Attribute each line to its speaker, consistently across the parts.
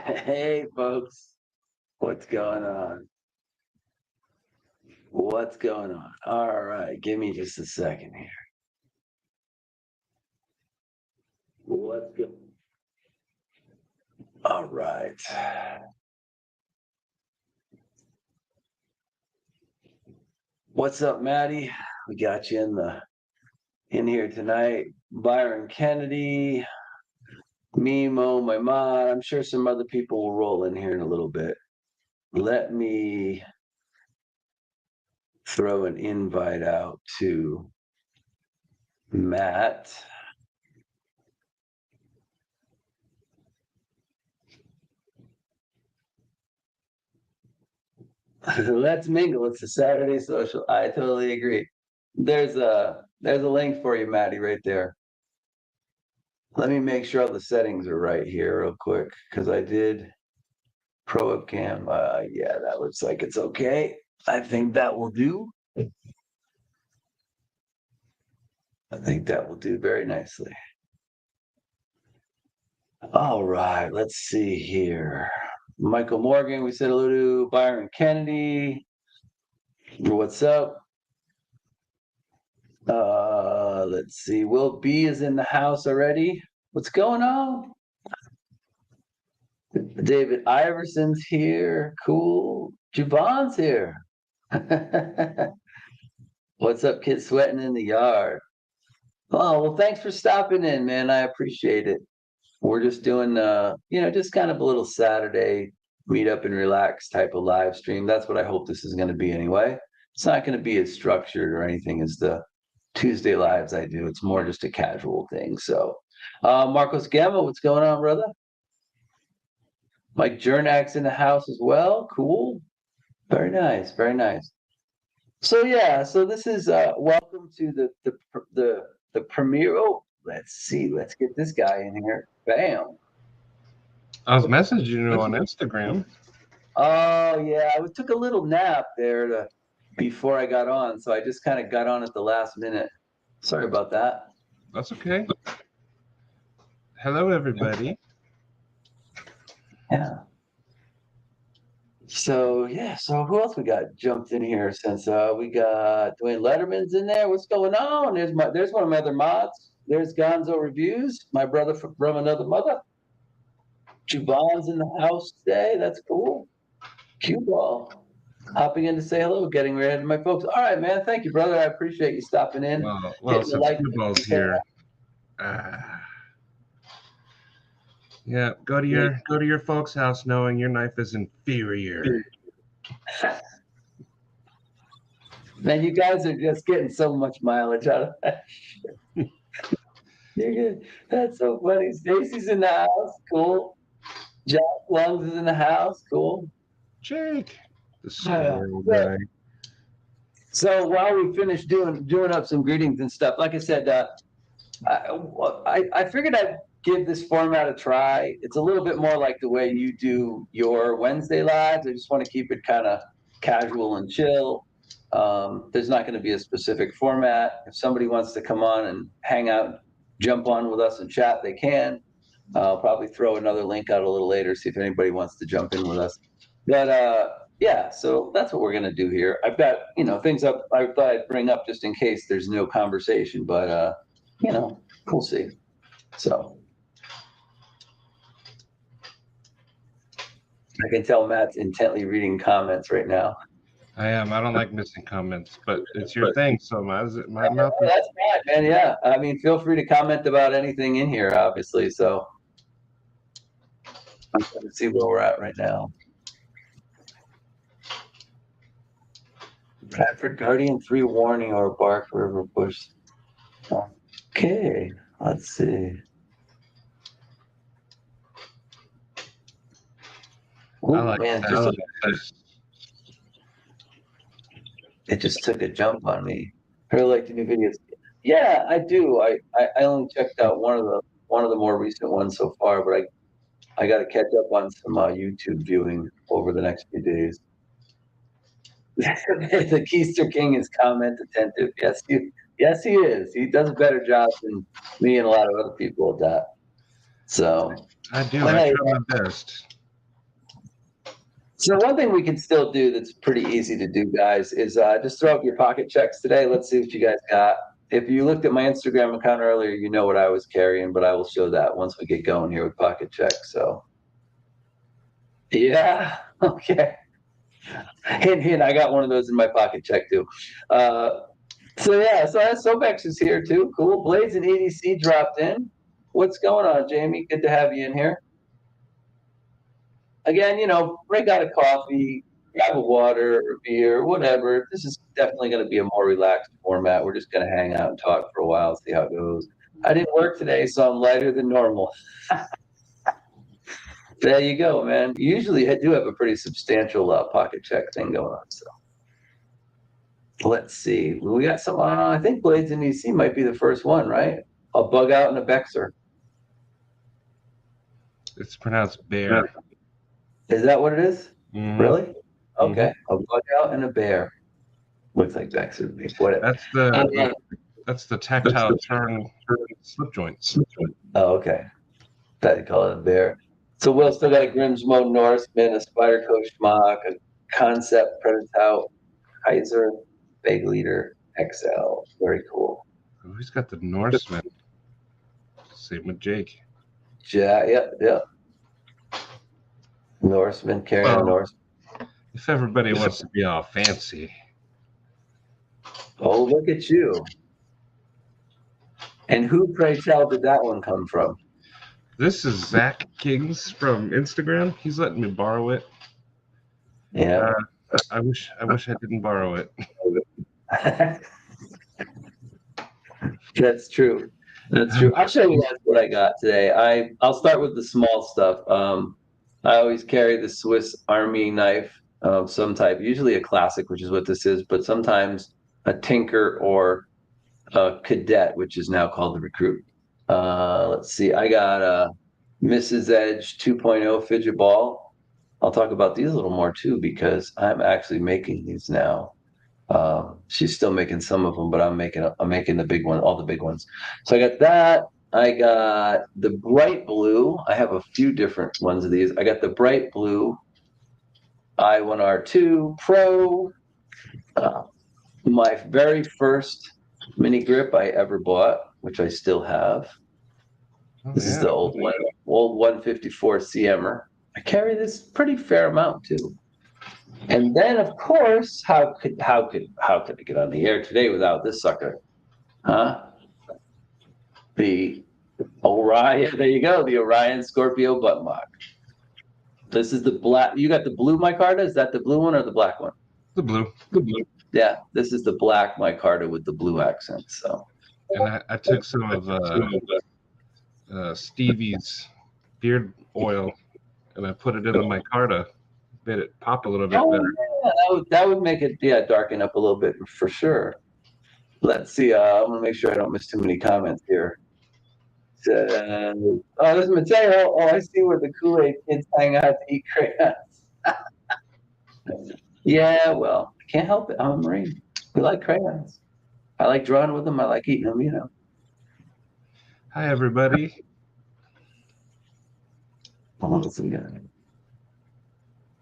Speaker 1: Hey, folks, what's going on? What's going on? All right, give me just a second here. What's going? All right. What's up, Maddie? We got you in here tonight. Byron Kennedy, Mimo, my mod. I'm sure some other people will roll in here in a little bit. Let me throw an invite out to Matt. Let's mingle. It's a Saturday social. I totally agree. There's a link for you, Maddie, right there. Let me make sure all the settings are right here real quick because I did pro webcam. Yeah, that looks like it's okay. I think that will do. I think that will do very nicely. All right, let's see here. Michael Morgan, we said hello to Byron Kennedy. What's up? Let's see. Will B is in the house already. What's going on? David Iverson's here. Cool. Javon's here. What's up, kid sweating in the yard? Oh, well, thanks for stopping in, man. I appreciate it. We're just doing just kind of a little Saturday meet up and relax type of live stream. That's what I hope this is going to be anyway. It's not going to be as structured or anything as the Tuesday lives I do. It's more just a casual thing. So Marcos Gamma, what's going on, brother? Mike Jernak's in the house as well. Cool. Very nice. Very nice. So yeah, so this is welcome to the premiere. Oh, let's see. Let's get this guy in here. Bam.
Speaker 2: I was messaging you on Instagram.
Speaker 1: Oh yeah, I took a little nap there before I got on, so I just kind of got on at the last minute. Sorry about that.
Speaker 2: That's okay. Hello, everybody.
Speaker 1: Yeah. So yeah, so who else we got jumped in here since we got Dwayne Letterman's in there? What's going on? There's one of my other mods. There's Gonzo Reviews, my brother from another mother. Jubon's in the house today. That's cool. Cue ball. Hopping in to say hello, getting ready to my folks. All right, man. Thank you, brother. I appreciate you stopping in.
Speaker 2: Well, since Fidget Balls here, yeah, go to your folks' house knowing your knife is inferior.
Speaker 1: Man, you guys are just getting so much mileage out of that. You're good. That's so funny. Stacy's in the house. Cool. Jack Lungs is in the house. Cool.
Speaker 2: Jake, the squirrel guy.
Speaker 1: So while we finish doing up some greetings and stuff, like I said, I figured I'd give this format a try. It's a little bit more like the way you do your Wednesday lives. I just want to keep it kind of casual and chill. There's not going to be a specific format. If somebody wants to come on and hang out, jump on with us and chat, they can. I'll probably throw another link out a little later, see if anybody wants to jump in with us. But yeah, so that's what we're gonna do here. I've got things up I thought I'd bring up just in case there's no conversation, but we'll see. So I can tell Matt's intently reading comments right now.
Speaker 2: I am. I don't like missing comments, but it's your thing, so my mouth is...
Speaker 1: That's fine, man. Yeah, I mean, feel free to comment about anything in here, obviously. So I'm going to see where we're at right now. Bradford Guardian 3 warning or Bark River Bush. Okay, let's see. Ooh,
Speaker 2: I like
Speaker 1: man, it just took a jump on me. I really like the new videos. Yeah, I do. I only checked out one of the more recent ones so far, but I got to catch up on some YouTube viewing over the next few days. The Keister King is comment attentive. Yes, he is. He does a better job than me and a lot of other people at that. So
Speaker 2: I do. I try my best.
Speaker 1: So one thing we can still do that's pretty easy to do, guys, is just throw up your pocket checks today. Let's see what you guys got. If you looked at my Instagram account earlier, you know what I was carrying, but I will show that once we get going here with pocket checks. So yeah, okay. Hint, hint. I got one of those in my pocket check too. So yeah, so Sobex is here too. Cool. Blades and EDC dropped in. What's going on, Jamie? Good to have you in here. Again, break out a coffee, grab a water or beer, whatever. This is definitely going to be a more relaxed format. We're just going to hang out and talk for a while, see how it goes. I didn't work today, so I'm lighter than normal. There you go, man. Usually I do have a pretty substantial pocket check thing going on. So let's see. We got some, I think Blades in EC might be the first one, right? A bug out and a Bexer.
Speaker 2: It's pronounced bear.
Speaker 1: Is that what it is?
Speaker 2: Mhm.
Speaker 1: Really? Okay. A bug out and a bear. Looks like Bexer. Whatever.
Speaker 2: That's the tactile turn slip joint.
Speaker 1: Oh, okay. That call it a bear. So Will still got a Grimsmo Norseman, a Spider Coach Schmock, a Concept Predatout, Kaiser, Big Leader, XL. Very cool.
Speaker 2: Oh, he's got the Norseman. Same with Jake.
Speaker 1: Yeah, yep. Norseman carrying a Norseman.
Speaker 2: If everybody wants to be all fancy.
Speaker 1: Oh, look at you. And who, pray tell, did that one come from?
Speaker 2: This is Zach Kings from Instagram. He's letting me borrow it.
Speaker 1: Yeah.
Speaker 2: I wish I didn't borrow it.
Speaker 1: That's true. That's true. I'll show you guys what I got today. I'll start with the small stuff. I always carry the Swiss Army knife of some type, usually a classic, which is what this is, but sometimes a tinker or a cadet, which is now called the recruit. Let's see. I got a Mrs. Edge 2.0 fidget ball. I'll talk about these a little more too because I'm actually making these now. She's still making some of them, but I'm making the big one, all the big ones. So I got that. I got the bright blue. I have a few different ones of these. I got the bright blue I1R2 Pro. My very first mini grip I ever bought, which I still have. This is the old 154 CMer. I carry this pretty fair amount too. And then, of course, how could it get on the air today without this sucker? Huh? The Orion. There you go. The Orion Scorpio butt mock. This is the black. You got the blue micarta. Is that the blue one or the black one?
Speaker 2: The blue.
Speaker 1: Yeah, this is the black micarta with the blue accent. So.
Speaker 2: And I took some of Stevie's beard oil and I put it in the micarta. Made it pop a little bit better.
Speaker 1: Yeah, that would make it darken up a little bit for sure. Let's see. I'm gonna make sure I don't miss too many comments here. This is Mateo. Oh, I see where the Kool-Aid kids hang out to eat crayons. Yeah, well, I can't help it. I'm a Marine. We like crayons. I like drawing with them. I like eating them.
Speaker 2: Hi, everybody.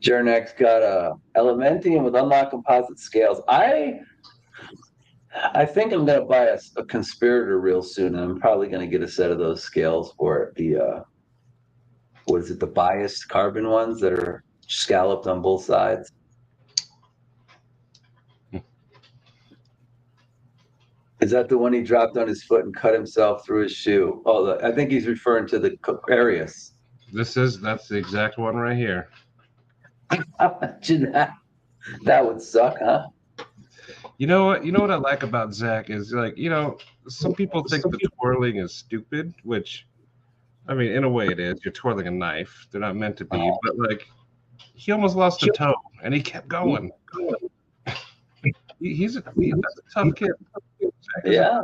Speaker 1: Jernex got a Elementium with unlocked composite scales. I think I'm gonna buy a Conspirator real soon, and I'm probably gonna get a set of those scales for it. The what is it? The biased carbon ones that are scalloped on both sides. Is that the one he dropped on his foot and cut himself through his shoe? Oh, I think he's referring to the Arius.
Speaker 2: That's the exact one right here.
Speaker 1: Imagine that. That would suck, huh?
Speaker 2: You know what I like about Zach is some people think the twirling is stupid, which I mean in a way it is. You're twirling a knife. They're not meant to be, but he almost lost a toe and he kept going. He's a tough kid.
Speaker 1: Yeah.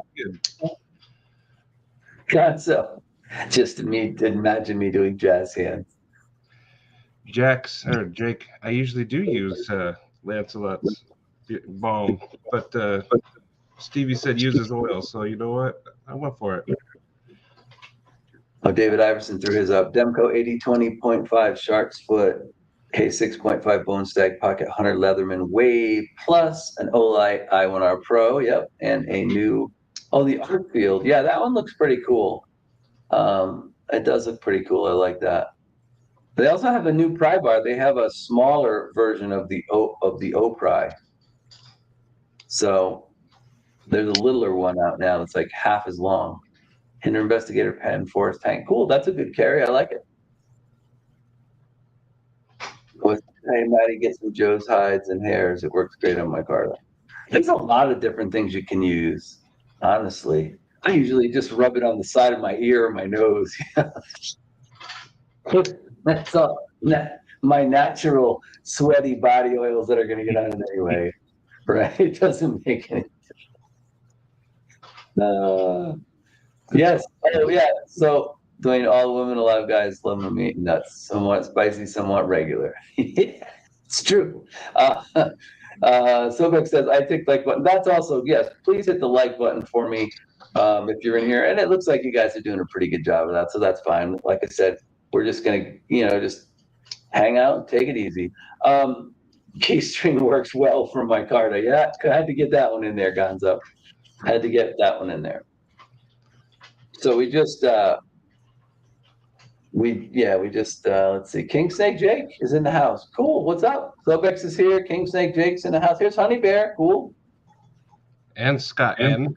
Speaker 1: God, so just imagine me doing jazz hands.
Speaker 2: Jake, I usually do use Lancelot's balm, but Stevie said use his oil, so you know what? I went for it.
Speaker 1: Oh, David Iverson threw his up. Demco 8020.5 Shark's Foot. Okay, 6.5 bone stag pocket hunter Leatherman Wave plus an Olight I1R Pro. Yep, and a new the art field. Yeah, that one looks pretty cool. It does look pretty cool. I like that. They also have a new pry bar. They have a smaller version of the O pry. So there's a littler one out now that's like half as long. Hinder Investigator Pen Forest Tank. Cool. That's a good carry. I like it. Hey, Maddie, get some Joe's hides and hairs. It works great on my car. There's a lot of different things you can use, honestly. I usually just rub it on the side of my ear or my nose. That's all. My natural sweaty body oils that are going to get on it anyway, right? It doesn't make any. Yes. Oh, yeah. So, Dwayne, all women, a lot of guys love them eating nuts. Somewhat spicy, somewhat regular. It's true. Sobek says, I take like button. That's also, yes, please hit the like button for me if you're in here. And it looks like you guys are doing a pretty good job of that. So that's fine. Like I said, we're just going to, just hang out, take it easy. Keystring works well for my Carta. Yeah, I had to get that one in there, Gonzo. Had to get that one in there. So we just let's see. King Snake Jake is in the house. Cool. What's up? Sobex is here. King Snake Jake's in the house. Here's Honey Bear. Cool.
Speaker 2: And Scott N.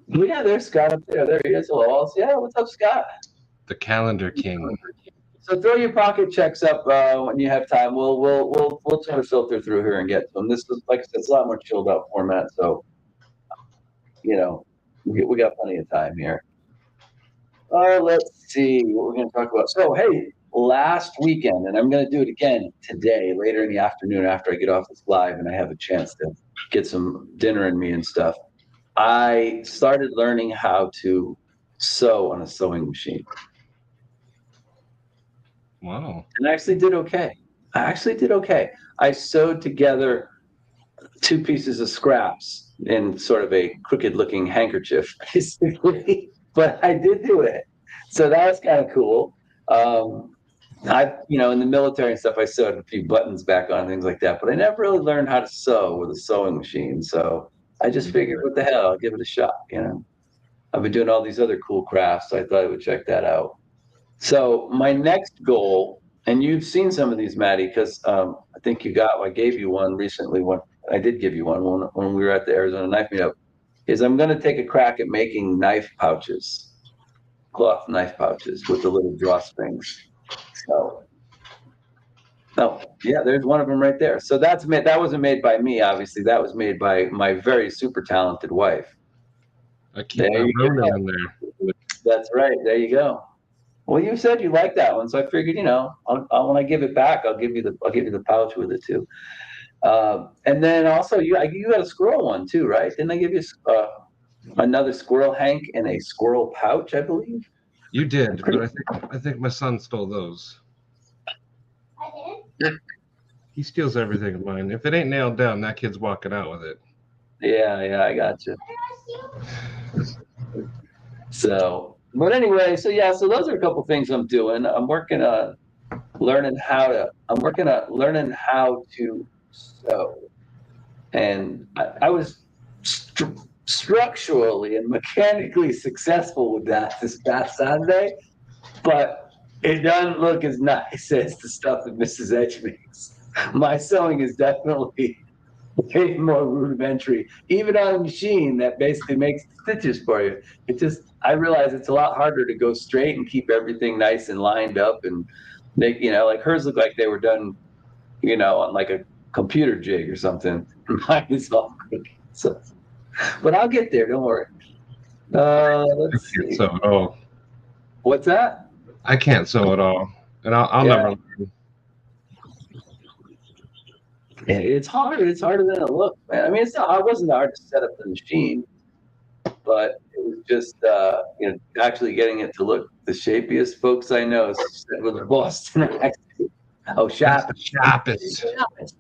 Speaker 1: Yeah, there's Scott up there. There he is. Hello. Yeah, what's up, Scott?
Speaker 2: The Calendar King.
Speaker 1: So throw your pocket checks up when you have time. We'll try to filter through here and get to them. This is, like I said, it's a lot more chilled out format. So we got plenty of time here. Let's see what we're going to talk about. So, hey, last weekend, and I'm going to do it again today, later in the afternoon after I get off this live and I have a chance to get some dinner in me and stuff. I started learning how to sew on a sewing machine.
Speaker 2: Wow.
Speaker 1: And I actually did okay. I sewed together 2 pieces of scraps in sort of a crooked looking handkerchief, basically. But I did do it. So that was kind of cool. In the military and stuff, I sewed a few buttons back on and things like that, but I never really learned how to sew with a sewing machine. So I just figured, what the hell, I'll give it a shot. I've been doing all these other cool crafts, so I thought I would check that out. So my next goal, and you've seen some of these, Maddie, because I think I gave you one recently. I did give you one when we were at the Arizona Knife Meetup, is I'm going to take a crack at making cloth knife pouches with the little drawstrings. So, yeah, there's one of them right there. So that wasn't made by me, obviously. That was made by my very super talented wife.
Speaker 2: I keep my Rona in there.
Speaker 1: That's right. There you go. Well, you said you liked that one, so I figured, when I give it back, I'll give you the pouch with it too. And then also, you got a squirrel one too, right? Didn't I give you another squirrel hank and a squirrel pouch, I believe?
Speaker 2: You did, but I think my son stole those.
Speaker 3: I did?
Speaker 2: He steals everything of mine. If it ain't nailed down, that kid's walking out with it.
Speaker 1: Yeah, I got you. So, but anyway, so those are a couple things I'm doing. I'm working on learning how to sew, and I was structurally and mechanically successful with that this past Saturday, but it doesn't look as nice as the stuff that Mrs. Edge makes. My sewing is definitely way more rudimentary, even on a machine that basically makes stitches for you. I realize it's a lot harder to go straight and keep everything nice and lined up, and make, like hers look like they were done, on like a computer jig or something. Mine is all crooked. So, but I'll get there. Don't worry. Let's see.
Speaker 2: Sew at all.
Speaker 1: What's that?
Speaker 2: I can't sew at all, and I'll never learn.
Speaker 1: It's hard. It's harder than it looks, man. I mean, it wasn't hard to set up the machine, but it was just, actually getting it to look the shapiest. Folks I know with a Boston accent. Oh, sharpest.
Speaker 2: Sharpest.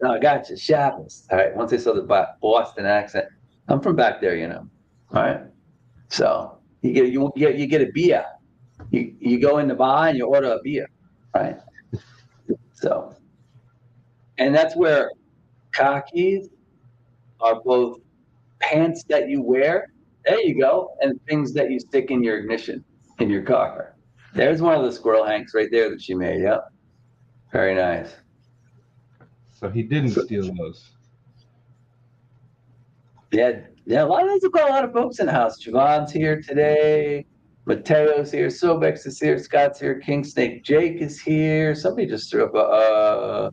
Speaker 1: Oh, I got you. Sharpest. All right. Once they saw the Boston accent, I'm from back there, All right. So you get a beer. You go in the bar and you order a beer, right? So, and that's where khakis are both pants that you wear. There you go, and things that you stick in your ignition in your car. There's one of the squirrel hanks right there that she made. Yep, very nice.
Speaker 2: So he didn't steal those.
Speaker 1: Yeah, yeah. There's a lot of folks in the house. Javon's here today. Mateo's here. Sobex is here. Scott's here. King Snake Jake is here. Somebody just threw up a.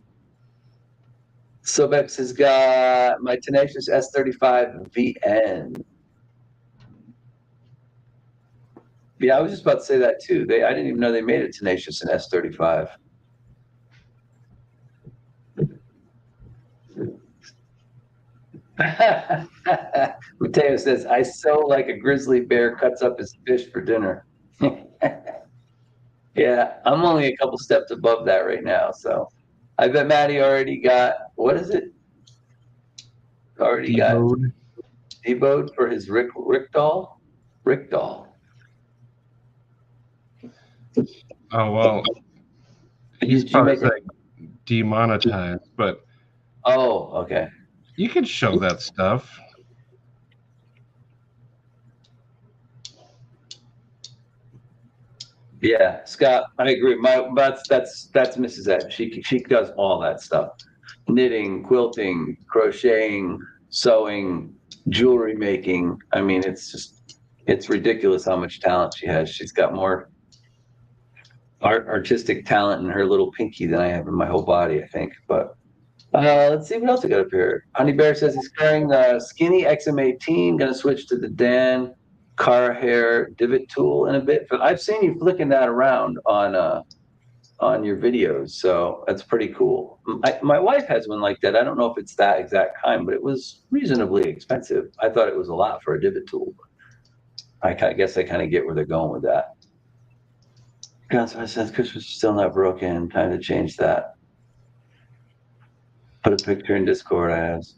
Speaker 1: Sobex has got my Tenacious S35 VN. Yeah, I was just about to say that too. I didn't even know they made a Tenacious in S35. Mateo says, I sew like a grizzly bear cuts up his fish for dinner. Yeah, I'm only a couple steps above that right now. So I bet Maddie already got, what is it? Already got deboed for his Rick doll? Rick doll.
Speaker 2: Oh, well, he's probably like demonetized, but.
Speaker 1: Oh, okay.
Speaker 2: You can show that stuff.
Speaker 1: Yeah, Scott, I agree. That's Mrs. Ed. She does all that stuff: knitting, quilting, crocheting, sewing, jewelry making. I mean, it's ridiculous how much talent she has. She's got more artistic talent in her little pinky than I have in my whole body, I think. But let's see what else we got up here. Honey Bear says he's carrying the skinny XM18. Going to switch to the Dan car hair divot tool in a bit. But I've seen you flicking that around on your videos, so that's pretty cool. My wife has one like that. I don't know if it's that exact kind, but it was reasonably expensive. I thought it was a lot for a divot tool. I guess I kind of get where they're going with that. God's says Christmas is still not broken. Time to change that. Put a picture in Discord, as.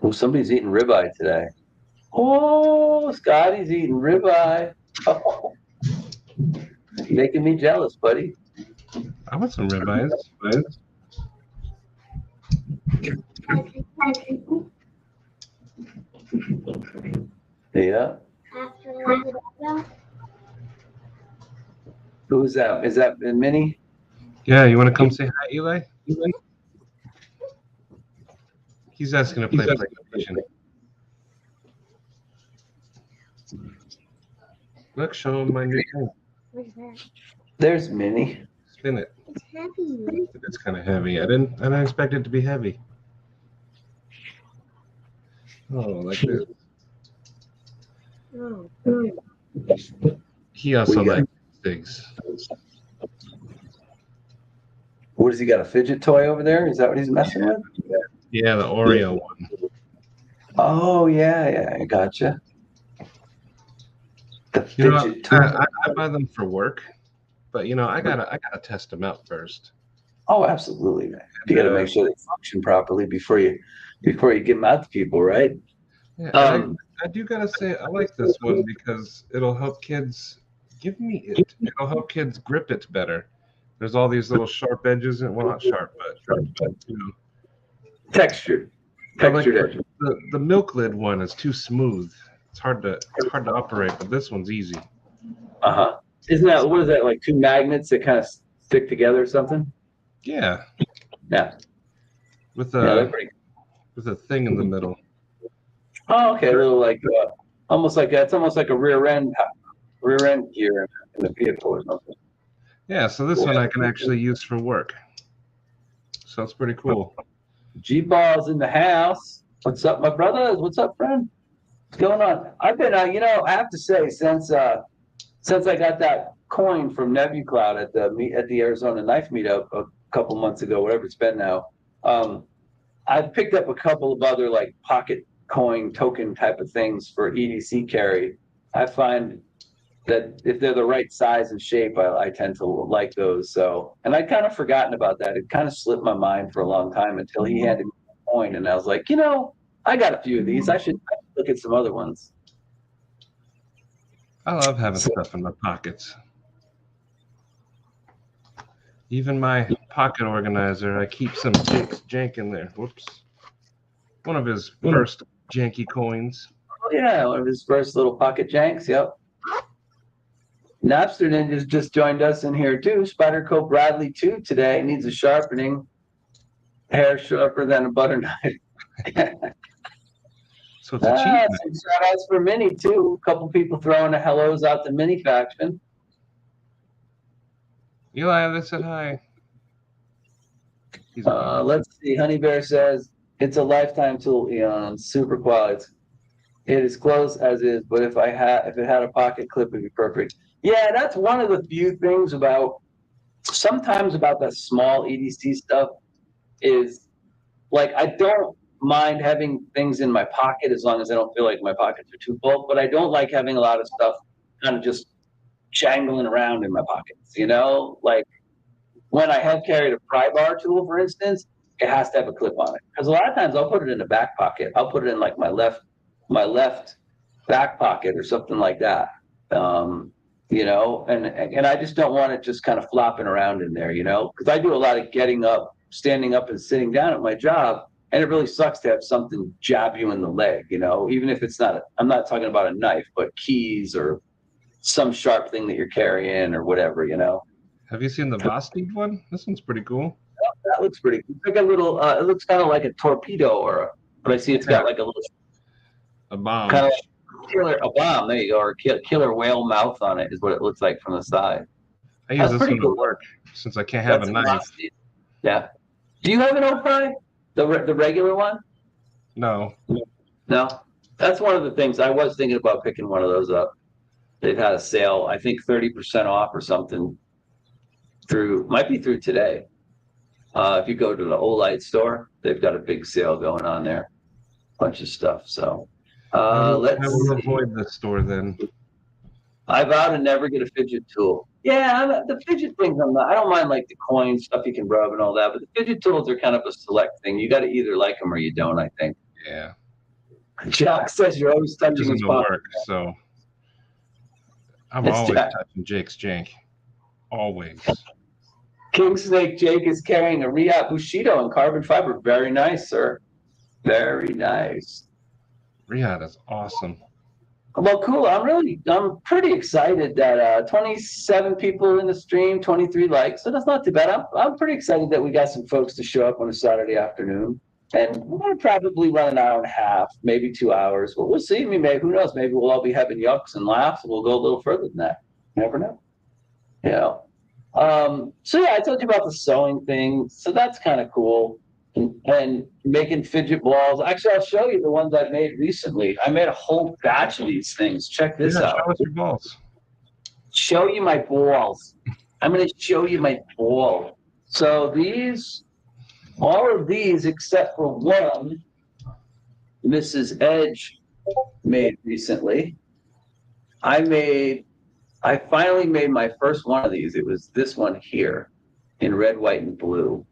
Speaker 1: Oh, somebody's eating ribeye today. Oh, Scotty's eating ribeye. Oh. Making me jealous, buddy.
Speaker 2: I want some ribeyes.
Speaker 1: Yeah. Who is that? Is that Minnie?
Speaker 2: Yeah, you want to come say hi, Eli? He's asking to play PlayStation. Look, show him my new thing.
Speaker 3: Where's that?
Speaker 1: There's Minnie.
Speaker 2: Spin it.
Speaker 3: It's heavy.
Speaker 2: It's kind of heavy. I didn't expect it to be heavy. Oh, like this.
Speaker 3: Oh.
Speaker 2: He also likes things.
Speaker 1: What has he got? A fidget toy over there? Is that what he's messing with?
Speaker 2: Yeah, the Oreo one.
Speaker 1: Oh yeah, I gotcha. The fidget toy.
Speaker 2: I buy them for work, but I gotta test them out first.
Speaker 1: Oh, absolutely, man. You got to make sure they function properly before you give them out to people, right?
Speaker 2: Yeah, I do gotta say I like this one because it'll help kids. It'll help kids grip it better. There's all these little sharp edges, and well, not sharp, but
Speaker 1: Textured edges.
Speaker 2: The milk lid one is too smooth. It's hard to operate, but this one's easy.
Speaker 1: Isn't that, what is that, like two magnets that kind of stick together or something?
Speaker 2: Yeah.
Speaker 1: Yeah.
Speaker 2: With a thing in the middle.
Speaker 1: Oh, okay. A little like almost like a rear end gear in the vehicle or something.
Speaker 2: Yeah, so this one I can actually use for work. So it's pretty cool.
Speaker 1: G-Balls in the house. What's up, my brothers? What's up, friend? What's going on? I've been, I have to say, since I got that coin from NebuCloud at the Arizona Knife Meetup a couple months ago, whatever it's been now, I've picked up a couple of other like pocket coin token type of things for EDC carry. I find that if they're the right size and shape, I tend to like those. So, and I'd kind of forgotten about that. It kind of slipped my mind for a long time until he handed me a coin, and I was like, I got a few of these. I should look at some other ones.
Speaker 2: I love having stuff in my pockets. Even my pocket organizer, I keep some Jake's jank in there. Whoops. One of his first janky coins.
Speaker 1: Oh, yeah, one of his first little pocket janks. Yep. Napster Ninjas just joined us in here too. Spyderco Bradley 2 today needs a sharpening. Hair sharper than a butter knife.
Speaker 2: So it's achievement.
Speaker 1: Some shout outs for Mini too. A couple people throwing the hellos out to Mini faction.
Speaker 2: Eli, they said hi.
Speaker 1: Let's see. Honey Bear says it's a lifetime tool, Eionan. Super quality. It is close as is, but if it had a pocket clip, it'd be perfect. Yeah, that's one of the few things about that small EDC stuff is like I don't mind having things in my pocket as long as I don't feel like my pockets are too full, but I don't like having a lot of stuff kind of just jangling around in my pockets, Like when I have carried a pry bar tool, for instance, it has to have a clip on it. Because a lot of times I'll put it in the back pocket. I'll put it in like my left back pocket or something like that. And I just don't want it just kind of flopping around in there, because I do a lot of getting up, standing up and sitting down at my job. And it really sucks to have something jab you in the leg, even if it's not, I'm not talking about a knife, but keys or some sharp thing that you're carrying or whatever,
Speaker 2: Have you seen the Vosteed one? This one's pretty cool.
Speaker 1: That looks pretty cool. It's like a little, it looks kind of like a torpedo but I see it's got like a little,
Speaker 2: a bomb.
Speaker 1: Kind of like a bomb, there you go, or killer whale mouth on it is what it looks like from the side.
Speaker 2: I use this one to work since I can't have a knife.
Speaker 1: Yeah. Do you have an Opry? The regular one?
Speaker 2: No.
Speaker 1: No. That's one of the things I was thinking about picking one of those up. They've had a sale, I think 30% off or something might be through today. If you go to the Olight store, they've got a big sale going on there. Bunch of stuff. So
Speaker 2: I will avoid this store then.
Speaker 1: I vow to never get a fidget tool. Yeah, the fidget things, I don't mind like the coin stuff you can rub and all that, but the fidget tools are kind of a select thing. You got to either like them or you don't, I think.
Speaker 2: Yeah.
Speaker 1: Jack says you're always touching his pocket.
Speaker 2: Work, so I'm always touching Jake's jank. Always.
Speaker 1: King Snake Jake is carrying a Riat Bushido in carbon fiber. Very nice, sir. Very nice.
Speaker 2: Riat is awesome.
Speaker 1: Well, cool. I'm pretty excited that 27 people in the stream, 23 likes. So that's not too bad. I'm pretty excited that we got some folks to show up on a Saturday afternoon. And we're going to probably run an hour and a half, maybe 2 hours. But we'll see. Maybe, who knows? Maybe we'll all be having yucks and laughs, and we'll go a little further than that. You never know. So yeah, I told you about the sewing thing. So that's kind of cool. And making fidget balls. Actually, I'll show you the ones I've made recently. I made a whole batch of these things. Check this out.
Speaker 2: Show us your balls.
Speaker 1: Show you my balls. I'm going to show you my ball. So all of these except for one, Mrs. Edge made recently. I finally made my first one of these. It was this one here in red, white, and blue.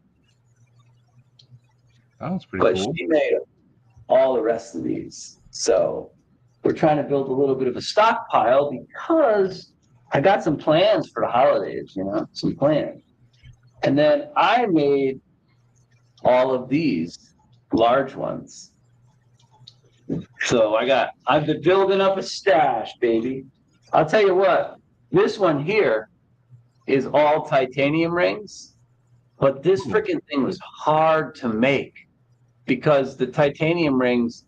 Speaker 2: That was pretty cool.
Speaker 1: But she made all the rest of these. So we're trying to build a little bit of a stockpile because I got some plans for the holidays, some plans. And then I made all of these large ones. So I've been building up a stash, baby. I'll tell you what, this one here is all titanium rings, but this freaking thing was hard to make because the titanium rings,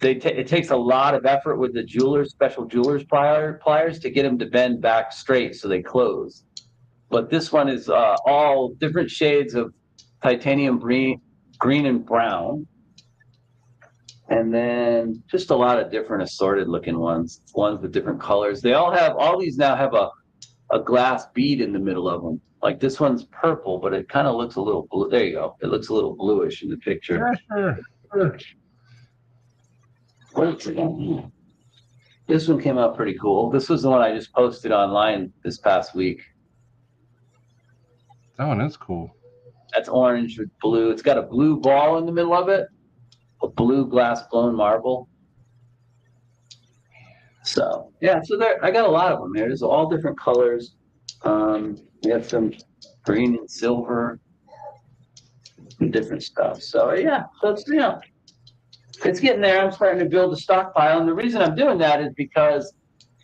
Speaker 1: it takes a lot of effort with the special jeweler's pliers to get them to bend back straight so they close. But this one is all different shades of titanium green and brown. And then just a lot of different assorted looking ones with different colors. All these now have a glass bead in the middle of them. Like this one's purple, but it kind of looks a little blue. There you go. It looks a little bluish in the picture.
Speaker 2: Sure.
Speaker 1: This one came out pretty cool. This was the one I just posted online this past week.
Speaker 2: That one is cool.
Speaker 1: That's orange with blue. It's got a blue ball in the middle of it. A blue glass blown marble. So yeah, I got a lot of them. There's all different colors. We have some green and silver, and different stuff. So yeah, that's it's getting there. I'm starting to build a stockpile, and the reason I'm doing that is because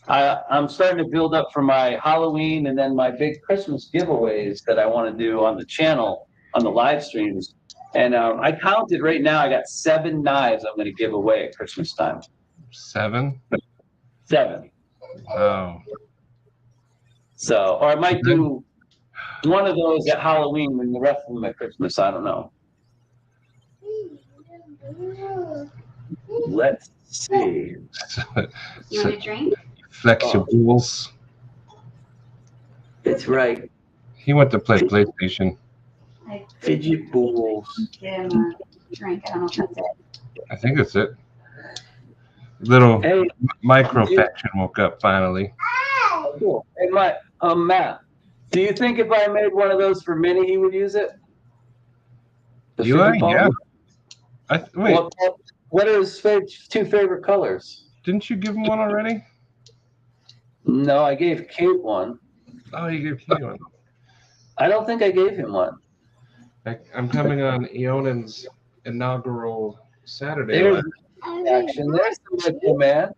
Speaker 1: I'm starting to build up for my Halloween and then my big Christmas giveaways that I want to do on the channel, on the live streams. And I counted right now, I got 7 knives I'm going to give away at Christmas time.
Speaker 2: 7?
Speaker 1: 7.
Speaker 2: Wow.
Speaker 1: So, or I might do one of those at Halloween and the rest of them at Christmas. I don't know. Let's see.
Speaker 4: You want a drink?
Speaker 2: Flexibles.
Speaker 1: It's right.
Speaker 2: He went to play PlayStation.
Speaker 1: Fidget Balls.
Speaker 4: Give him a drink. I don't know if that's it.
Speaker 2: I think that's it. Little
Speaker 1: Hey,
Speaker 2: microfaction woke up finally.
Speaker 1: cool. Hey, Matt, do you think if I made one of those for Minnie, he would use it? The
Speaker 2: You are?
Speaker 1: Fidget Ball?
Speaker 2: Yeah. Wait,
Speaker 1: What are his 2 favorite colors?
Speaker 2: didn't you give him one already?
Speaker 1: No, I gave Kate one.
Speaker 2: Oh, you gave Kenny one.
Speaker 1: I don't think I gave him one.
Speaker 2: I'm coming on Eionan's inaugural Saturday.
Speaker 1: There's action. There's the little man.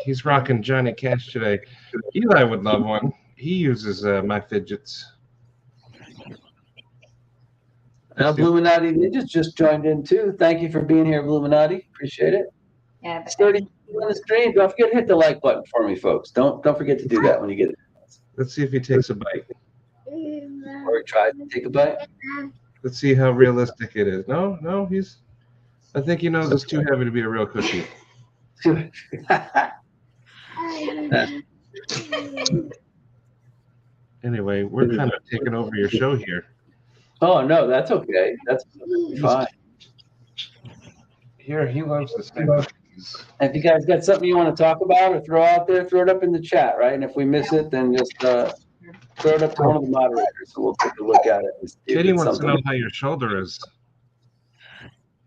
Speaker 2: He's rocking Johnny Cash today. Eli would love one. He uses my fidgets.
Speaker 1: Now, Bluminati Ninjas just joined in too. Thank you for being here, Bluminati. Appreciate it.
Speaker 4: Yeah. But
Speaker 1: 30 on the stream. Don't forget to hit the like button for me, folks. Don't forget to do that when you get it.
Speaker 2: Let's see if he takes a bite.
Speaker 1: Or try to take a bite.
Speaker 2: Let's see how realistic it is. No, I think he knows it's too heavy to be a real cookie. Anyway, we're kind of taking over your show here.
Speaker 1: Oh no, that's okay. That's fine.
Speaker 2: Here, he loves the same cookies.
Speaker 1: If you guys got something you want to talk about or throw out there, throw it up in the chat, right? And if we miss it, then just throw it up to one of the moderators, so we'll take a look at it. And see if
Speaker 2: Katie
Speaker 1: it's
Speaker 2: wants to
Speaker 1: something.
Speaker 2: know how your shoulder is.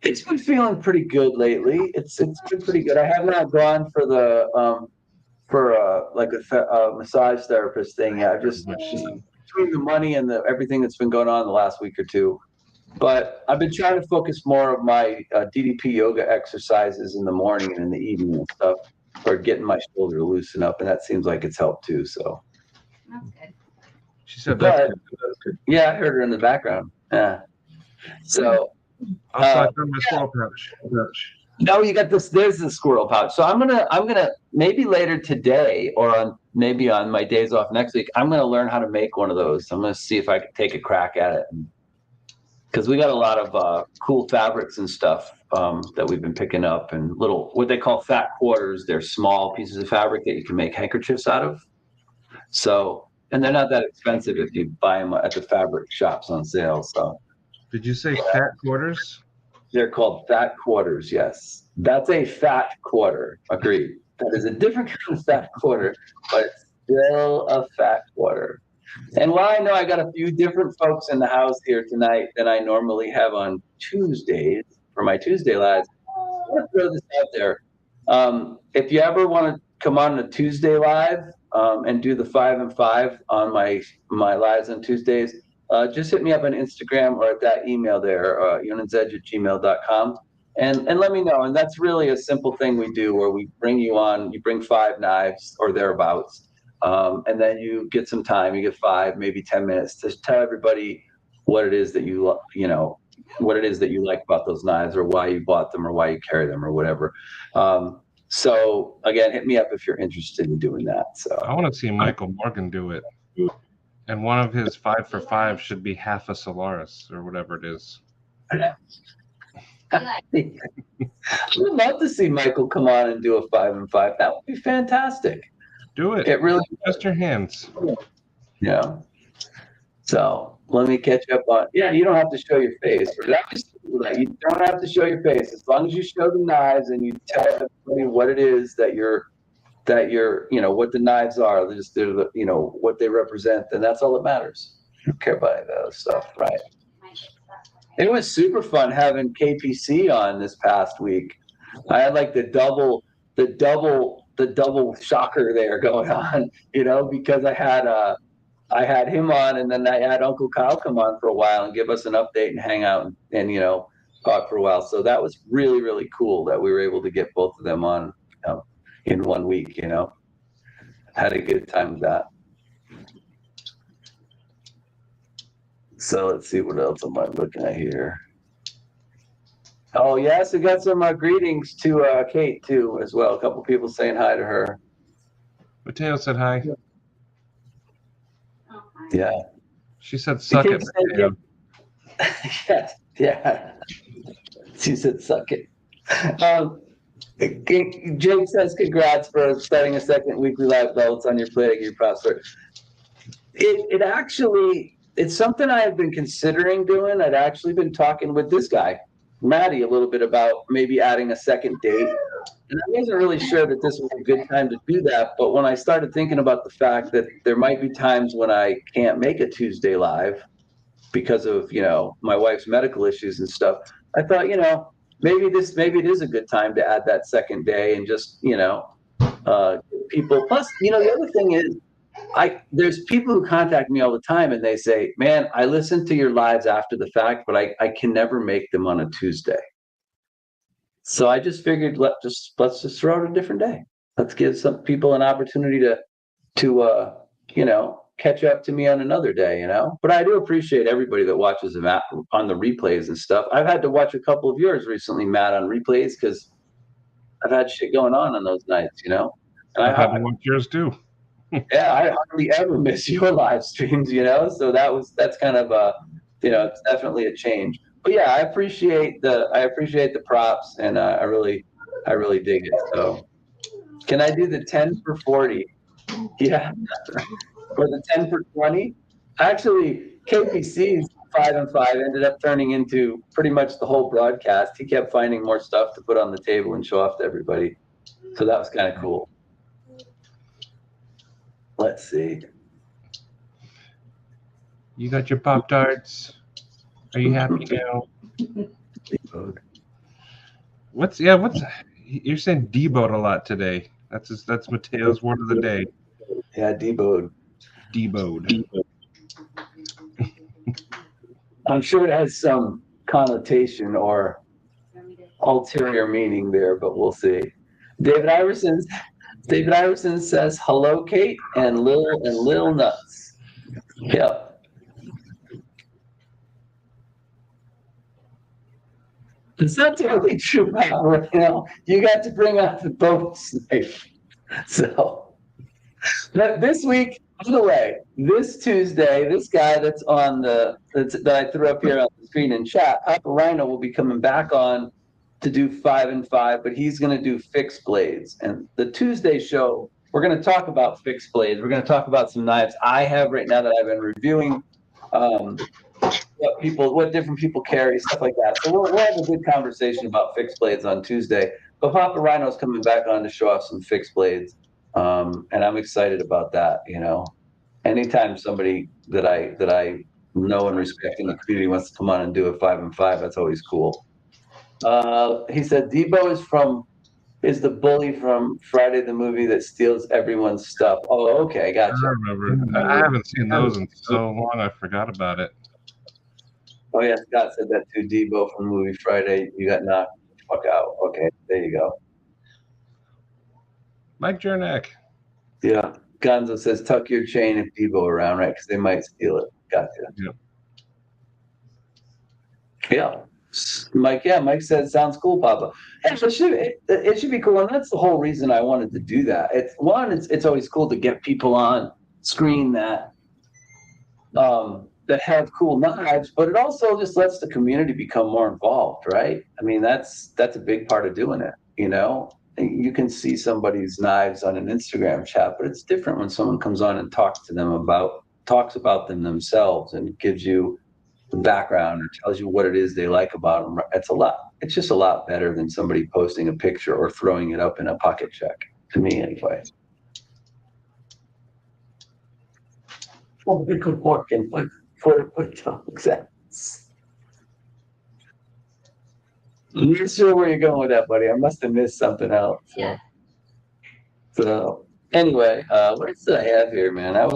Speaker 1: It's been feeling pretty good lately. It's been pretty good. I have not gone for the like a massage therapist thing. I've just between the money and everything that's been going on the last week or two. But I've been trying to focus more of my DDP yoga exercises in the morning and in the evening and stuff for getting my shoulder to loosen up, and that seems like it's helped too. So
Speaker 4: that's good.
Speaker 2: She said that's
Speaker 1: good. Yeah, I heard her in the background. Yeah. So
Speaker 2: also, I found my squirrel pouch.
Speaker 1: no, you got this. There's the squirrel pouch. So I'm gonna maybe later today or maybe on my days off next week, I'm gonna learn how to make one of those. I'm gonna see if I can take a crack at it. Because we got a lot of cool fabrics and stuff that we've been picking up, and little what they call fat quarters. They're small pieces of fabric that you can make handkerchiefs out of. So, and they're not that expensive if you buy them at the fabric shops on sale. So,
Speaker 2: Did you say fat quarters?
Speaker 1: they're called fat quarters. Yes, that's a fat quarter. Agreed. That is a different kind of fat quarter, but it's still a fat quarter. And while I know I got a few different folks in the house here tonight than I normally have on Tuesdays for my Tuesday lives, I want to throw this out there. If you ever want to come on a Tuesday live and do the 5 and 5 on my lives on Tuesdays, just hit me up on Instagram or at that email there, eionansedge@gmail.com, and let me know. And that's really a simple thing we do where we bring you on, you bring 5 knives or thereabouts. And then you get some time, you get 5, maybe 10 minutes to tell everybody what it is that what it is that you like about those knives or why you bought them or why you carry them or whatever. So again, hit me up if you're interested in doing that. So
Speaker 2: I want to see Michael Morgan do it. And one of his 5 for 5 should be half a Solaris or whatever it is.
Speaker 1: I would love to see Michael come on and do a 5 and 5. That would be fantastic.
Speaker 2: Do it.
Speaker 1: It really,
Speaker 2: Just your hands.
Speaker 1: yeah. So let me catch up on. Yeah, you don't have to show your face. You don't have to show your face as long as you show the knives and you tell everybody what it is that you're, what the knives are. Just what they represent, then that's all that matters. I don't care about any of that other stuff, right? It was super fun having KPC on this past week. I had like the double shocker there going on, because I had I had him on, and then I had Uncle Kyle come on for a while and give us an update and hang out and talk for a while. So that was really, really cool that we were able to get both of them on in 1 week. Had a good time with that. So let's see, what else am I looking at here? Oh, yes, we got some greetings to Kate, too, as well. A couple people saying hi to her.
Speaker 2: Mateo said hi.
Speaker 4: Oh, hi.
Speaker 1: Yeah.
Speaker 2: She said, suck it, Mateo.
Speaker 1: Yes, yeah. She said, suck it. Jake says, congrats for starting a second weekly live belts on your plate. Your props for it. It's something I have been considering doing. I'd actually been talking with this guy, Maddie, a little bit about maybe adding a second date. And I wasn't really sure that this was a good time to do that. But when I started thinking about the fact that there might be times when I can't make a Tuesday live because of, my wife's medical issues and stuff, I thought, maybe it is a good time to add that second day and just, people. Plus, the other thing is, there's people who contact me all the time and they say, man, I listen to your lives after the fact, but I can never make them on a Tuesday. So I just figured let's just throw out a different day. Let's give some people an opportunity to catch up to me on another day, But I do appreciate everybody that watches them on the replays and stuff. I've had to watch a couple of yours recently, Matt, on replays because I've had shit going on those nights, And
Speaker 2: I've had to watch yours too.
Speaker 1: Yeah, I hardly ever miss your live streams, So that's kind of it's definitely a change. But yeah, I appreciate the props, and I really dig it. So, can I do the 10 for 40? Yeah, or the 10 for 20? Actually, KPC's 5 and 5 ended up turning into pretty much the whole broadcast. He kept finding more stuff to put on the table and show off to everybody. So that was kind of cool. Let's see.
Speaker 2: You got your Pop-Tarts? Are you happy now? What's you're saying deboed a lot today. That's Mateo's word of the day.
Speaker 1: Yeah, deboed.
Speaker 2: Deboed.
Speaker 1: I'm sure it has some connotation or ulterior meaning there, but we'll see. David Iverson says hello, Kate, and Lil Nuts. Yep. It's not totally true, Papa. You got to bring out the bonus knife. So, but this week, by the way, this Tuesday, this guy that I threw up here on the screen in chat, Papa Rhino will be coming back on to do 5 and 5, but he's going to do fixed blades. And the Tuesday show, we're going to talk about fixed blades. We're going to talk about some knives I have right now that I've been reviewing. What different people carry, stuff like that. So we'll have a good conversation about fixed blades on Tuesday. But Papa Rhino's coming back on to show off some fixed blades, and I'm excited about that. Anytime somebody that I know and respect in the community wants to come on and do a 5 and 5, that's always cool. He said Debo is the bully from Friday the movie that steals everyone's stuff. Oh, okay, gotcha.
Speaker 2: I remember. I haven't seen those in so long. I forgot about it.
Speaker 1: Oh yeah, Scott said that too. Debo from the movie Friday. You got knocked the fuck out. Okay, there you go.
Speaker 2: Mike Jernak.
Speaker 1: Yeah. Gonzo says tuck your chain if Debo around, right? Because they might steal it. Gotcha. Yeah. Mike said sounds cool, Papa. Actually, it should be cool, and that's the whole reason I wanted to do that. It's always cool to get people on screen that have cool knives, but it also just lets the community become more involved, right? I mean, that's a big part of doing it. You can see somebody's knives on an Instagram chat, but it's different when someone comes on and talks about them themselves and gives you the background or tells you what it is they like about them. It's just a lot better than somebody posting a picture or throwing it up in a pocket check, to me anyway. We could walk in for exams. I'm not sure where you're going with that, buddy. I must have missed something else.
Speaker 4: Yeah.
Speaker 1: So Anyway, what else did I have here, man? I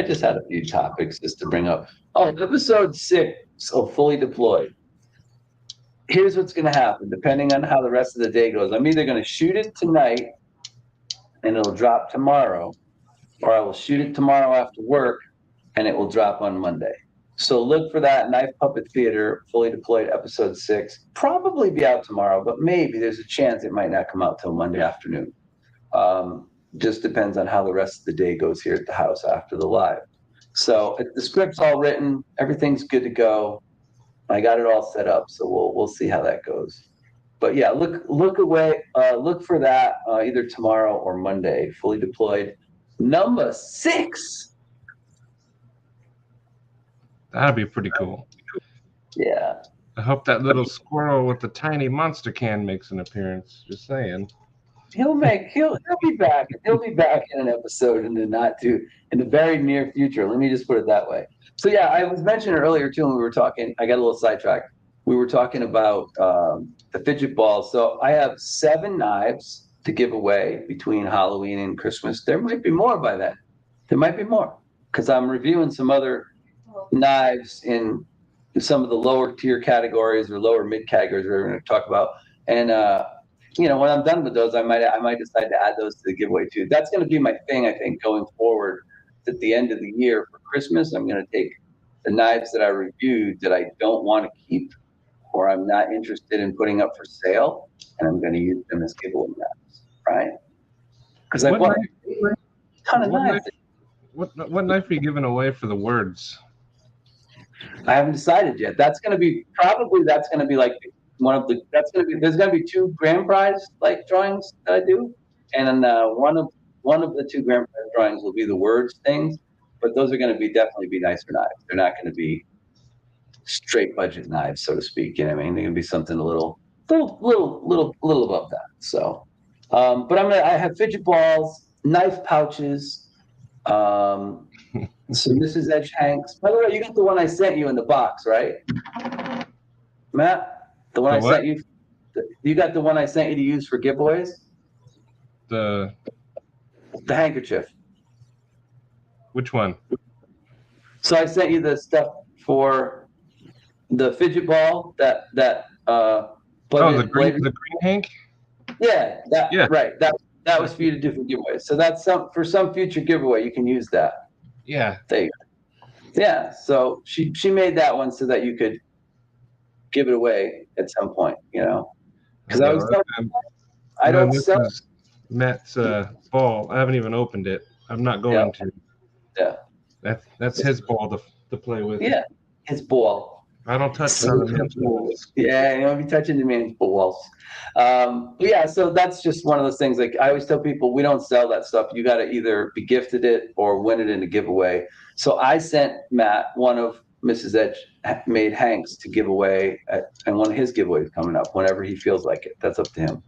Speaker 1: just had a few topics just to bring up. Oh, episode 6 of Fully Deployed. Here's what's going to happen, depending on how the rest of the day goes. I'm either going to shoot it tonight and it'll drop tomorrow, or I will shoot it tomorrow after work and it will drop on Monday. So look for that Knife Puppet Theater Fully Deployed episode 6. Probably be out tomorrow, but maybe there's a chance it might not come out till Monday afternoon. Just depends on how the rest of the day goes here at the house after the live. So the script's all written, everything's good to go. I got it all set up, so we'll see how that goes. But yeah, look for that either tomorrow or Monday. Fully Deployed number 6.
Speaker 2: That'd be pretty cool.
Speaker 1: Yeah.
Speaker 2: I hope that little squirrel with the tiny monster can makes an appearance. Just saying.
Speaker 1: He'll be back. He'll be back in an episode in the very near future. Let me just put it that way. So yeah, I was mentioning earlier too when we were talking. I got a little sidetracked. We were talking about the fidget balls. So I have 7 knives to give away between Halloween and Christmas. There might be more by then. There might be more because I'm reviewing some other knives in some of the lower tier categories or lower mid categories we're going to talk about. And when I'm done with those, I might decide to add those to the giveaway too. That's going to be my thing, I think, going forward. At the end of the year for Christmas, I'm going to take the knives that I reviewed that I don't want to keep or I'm not interested in putting up for sale, and I'm going to use them as giveaway knives, right? Because I bought a ton of knives.
Speaker 2: What knife are you giving away for the words?
Speaker 1: I haven't decided yet. That's going to be like there's going to be 2 grand prize like drawings that I do, and then one of the 2 grand prize drawings will be the words things, but those are going to definitely be nicer knives. They're not going to be straight budget knives, so to speak. You know what I mean? They're going to be something a little above that. So, but I have fidget balls, knife pouches. So Mrs. Edge Hanks. By the way, you got the one I sent you in the box, right, Matt? The one I sent you. You got the one I sent you to use for giveaways.
Speaker 2: The
Speaker 1: handkerchief.
Speaker 2: Which one?
Speaker 1: So I sent you the stuff for the fidget ball that
Speaker 2: the green hank.
Speaker 1: Yeah, right. That was for you to do for giveaways. So that's for some future giveaway you can use that.
Speaker 2: Yeah.
Speaker 1: There you go. Yeah. So she made that one so that you could give it away at some point, because I don't sell.
Speaker 2: This is Matt's ball. I haven't even opened it. I'm not going to.
Speaker 1: Yeah.
Speaker 2: That's his ball to play with.
Speaker 1: Yeah, his ball.
Speaker 2: I don't touch other man's balls.
Speaker 1: Yeah, you don't be touching the man's balls. Yeah, so that's just one of those things. Like I always tell people, we don't sell that stuff. You got to either be gifted it or win it in a giveaway. So I sent Matt one of Mrs. Edge made Hanks to give away, and one of his giveaways coming up whenever he feels like it. That's up to him.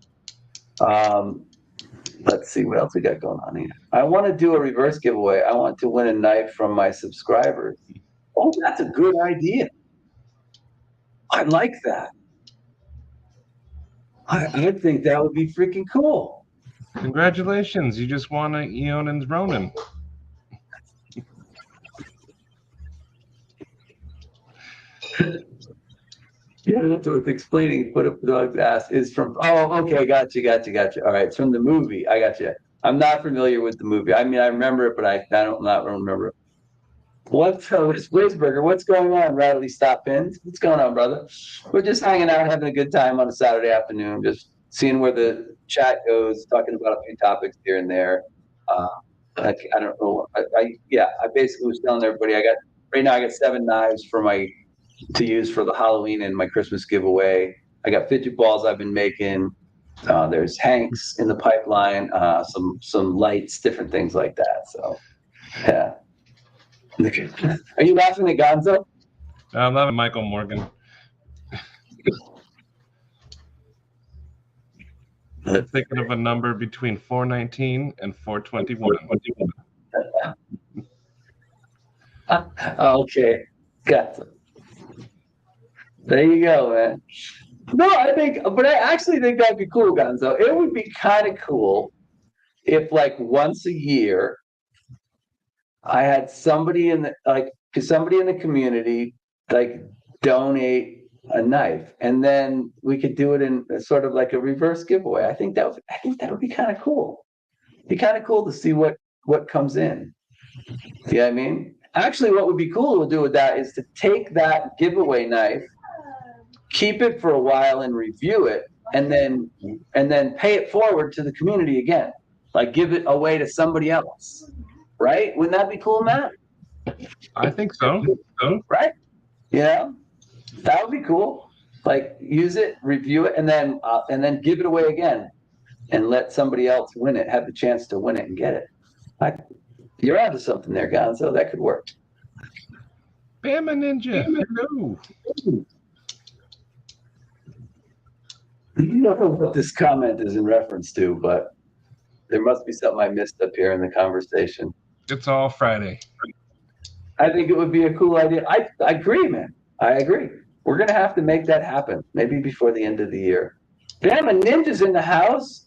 Speaker 1: Let's see what else we got going on here. I want to do a reverse giveaway. I want to win a knife from my subscribers. Oh, that's a good idea. I like that. I think that would be freaking cool.
Speaker 2: Congratulations. You just won a Eionan's Ronin.
Speaker 1: Yeah, that's worth explaining. Put up the dog's ass is from. Oh, okay, gotcha. All right, it's from the movie. I got you. I'm not familiar with the movie. I mean, I remember it, but I don't remember it. What's Wisberger? What's going on? Rattly Stop Pins. What's going on, brother? We're just hanging out, having a good time on a Saturday afternoon, just seeing where the chat goes, talking about a few topics here and there. I don't know. I basically was telling everybody right now I got 7 knives to use for the Halloween and my Christmas giveaway. I got fidget balls I've been making. There's Hanks in the pipeline, some lights, different things like that. So, yeah. Are you laughing at Gonzo?
Speaker 2: I'm laughing at Michael Morgan. I'm thinking of a number between 419 and 421.
Speaker 1: Okay, got it. There you go, man. No, I actually think that'd be cool, Gonzo. It would be kind of cool if like once a year I had somebody in the community like donate a knife, and then we could do it in a sort of like a reverse giveaway. I think that would be kind of cool. Be kind of cool to see what comes in. You know what I mean? Actually, what would be cool to do with that is to take that giveaway knife, keep it for a while and review it, and then pay it forward to the community again. Like give it away to somebody else. Right? Wouldn't that be cool, Matt?
Speaker 2: I think so.
Speaker 1: Right? You know? That would be cool. Like use it, review it, and then give it away again and let somebody else win it, have the chance to win it and get it. You're onto something there, Gonzo. That could work.
Speaker 2: Bama Ninja. Hello.
Speaker 1: I don't know what this comment is in reference to, but there must be something I missed up here in the conversation.
Speaker 2: It's all Friday.
Speaker 1: I think it would be a cool idea. I agree, man. I agree. We're going to have to make that happen, maybe before the end of the year. Bama Ninja's in the house.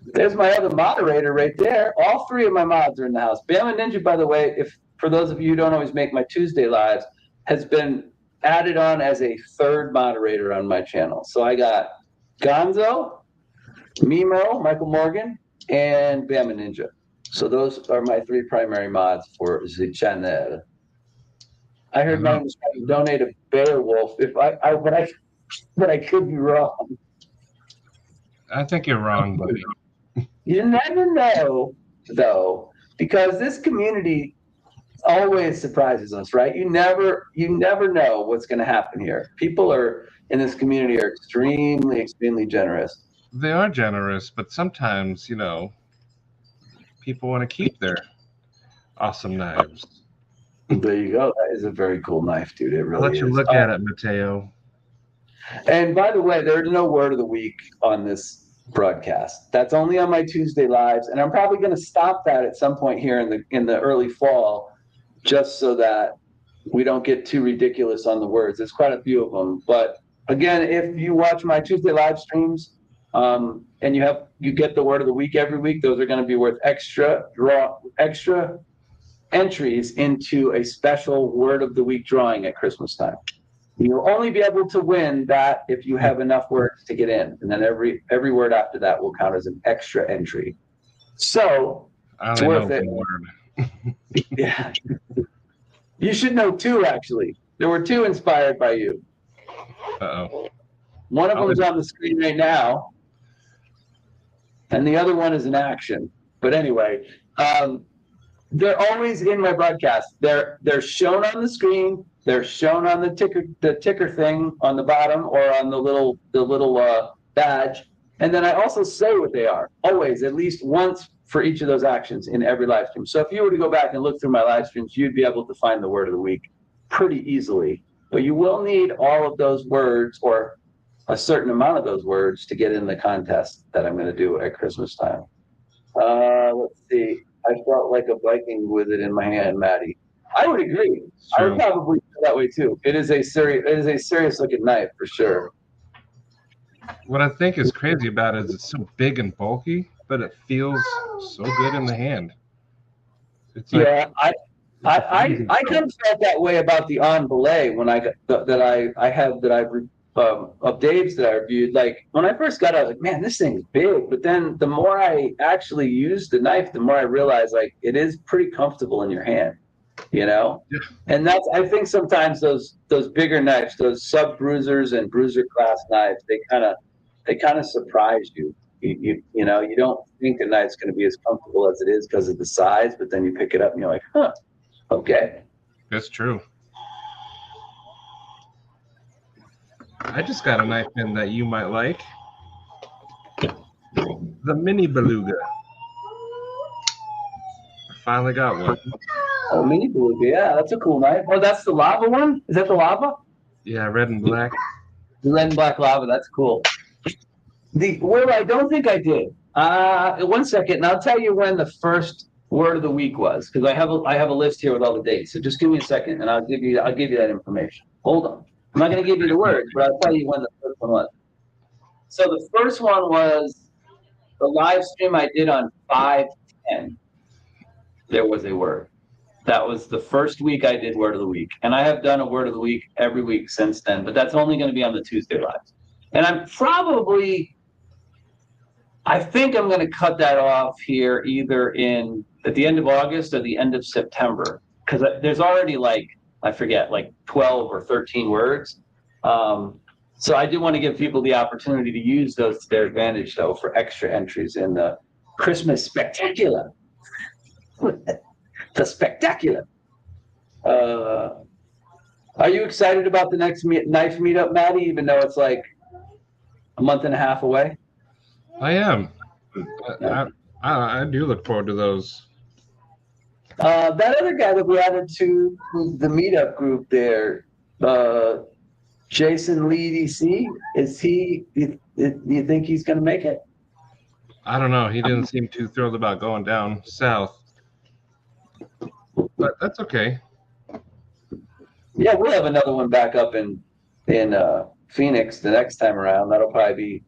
Speaker 1: There's my other moderator right there. All three of my mods are in the house. Bama Ninja, by the way, if for those of you who don't always make my Tuesday lives, has been added on as a third moderator on my channel. So I got Gonzo, Mimo, Michael Morgan, and Bama Ninja. So those are my three primary mods for the channel. I heard my was trying to donate a bear wolf. But I could be wrong.
Speaker 2: I think you're wrong, buddy.
Speaker 1: You never know, though, because this community always surprises us, right? You never know what's going to happen here. People in this community are extremely generous.
Speaker 2: They are generous, but sometimes, people want to keep their awesome knives.
Speaker 1: There you go. That is a very cool knife, dude. It really
Speaker 2: I'll let you
Speaker 1: is.
Speaker 2: look at it, Mateo.
Speaker 1: And by the way, there's no word of the week on this broadcast. That's only on my Tuesday lives, and I'm probably going to stop that at some point here in the early fall, just so that we don't get too ridiculous on the words. There's quite a few of them, but again, if you watch my Tuesday live streams, and you get the word of the week every week, those are going to be worth extra entries into a special word of the week drawing at Christmas time. You'll only be able to win that if you have enough words to get in, and then every word after that will count as an extra entry. So it's worth it. Yeah, you should know two actually. There were two inspired by you.
Speaker 2: Uh-oh.
Speaker 1: One of them is on the screen right now, and the other one is in action. But anyway, they're always in my broadcast. They're shown on the screen. They're shown on the ticker thing on the bottom, or on the little badge. And then I also say what they are, always, at least once for each of those actions in every live stream. So if you were to go back and look through my live streams, you'd be able to find the word of the week pretty easily. But you will need all of those words, or a certain amount of those words, to get in the contest that I'm going to do at Christmas time. Let's see. I felt like a Viking with it in my hand, Maddie. I would agree. I would probably feel that way too. It is a serious looking knife for sure.
Speaker 2: What I think is crazy about it is it's so big and bulky, but it feels so good in the hand. It's like,
Speaker 1: yeah, I kind of felt that way about the On Belay when of Dave's that I reviewed. Like when I first got it, I was like, man, this thing's big. But then the more I actually used the knife, the more I realized like it is pretty comfortable in your hand, Yeah. And that's, I think sometimes those bigger knives, those sub bruisers and bruiser class knives, they kind of surprise you. You don't think a knife's going to be as comfortable as it is because of the size, but then you pick it up and you're like, huh, okay.
Speaker 2: That's true. I just got a knife in that you might like. The Mini Beluga. I finally got one.
Speaker 1: Oh, Mini Beluga, yeah, that's a cool knife. Oh, that's the lava one? Is that the lava?
Speaker 2: Yeah, red and black.
Speaker 1: The red and black lava, that's cool. I don't think I did. 1 second, and I'll tell you when the first word of the week was, because I have a list here with all the dates. So just give me a second, and I'll give you that information. Hold on. I'm not going to give you the words, but I'll tell you when the first one was. So the first one was the live stream I did on 10, there was a word. That was the first week I did Word of the Week. And I have done a Word of the Week every week since then, but that's only going to be on the Tuesday lives. And I think I'm going to cut that off here either at the end of August or the end of September, because there's already I forget, 12 or 13 words. So I do want to give people the opportunity to use those to their advantage, though, for extra entries in the Christmas Spectacular. The Spectacular. Are you excited about the next knife meetup, Maddie, even though it's like a month and a half away?
Speaker 2: I am. I do look forward to those.
Speaker 1: That other guy that we added to the meetup group there, Jason Lee DC, do you think he's going to make it?
Speaker 2: I don't know. He didn't seem too thrilled about going down south. But that's okay.
Speaker 1: Yeah, we'll have another one back up in Phoenix the next time around. That'll probably be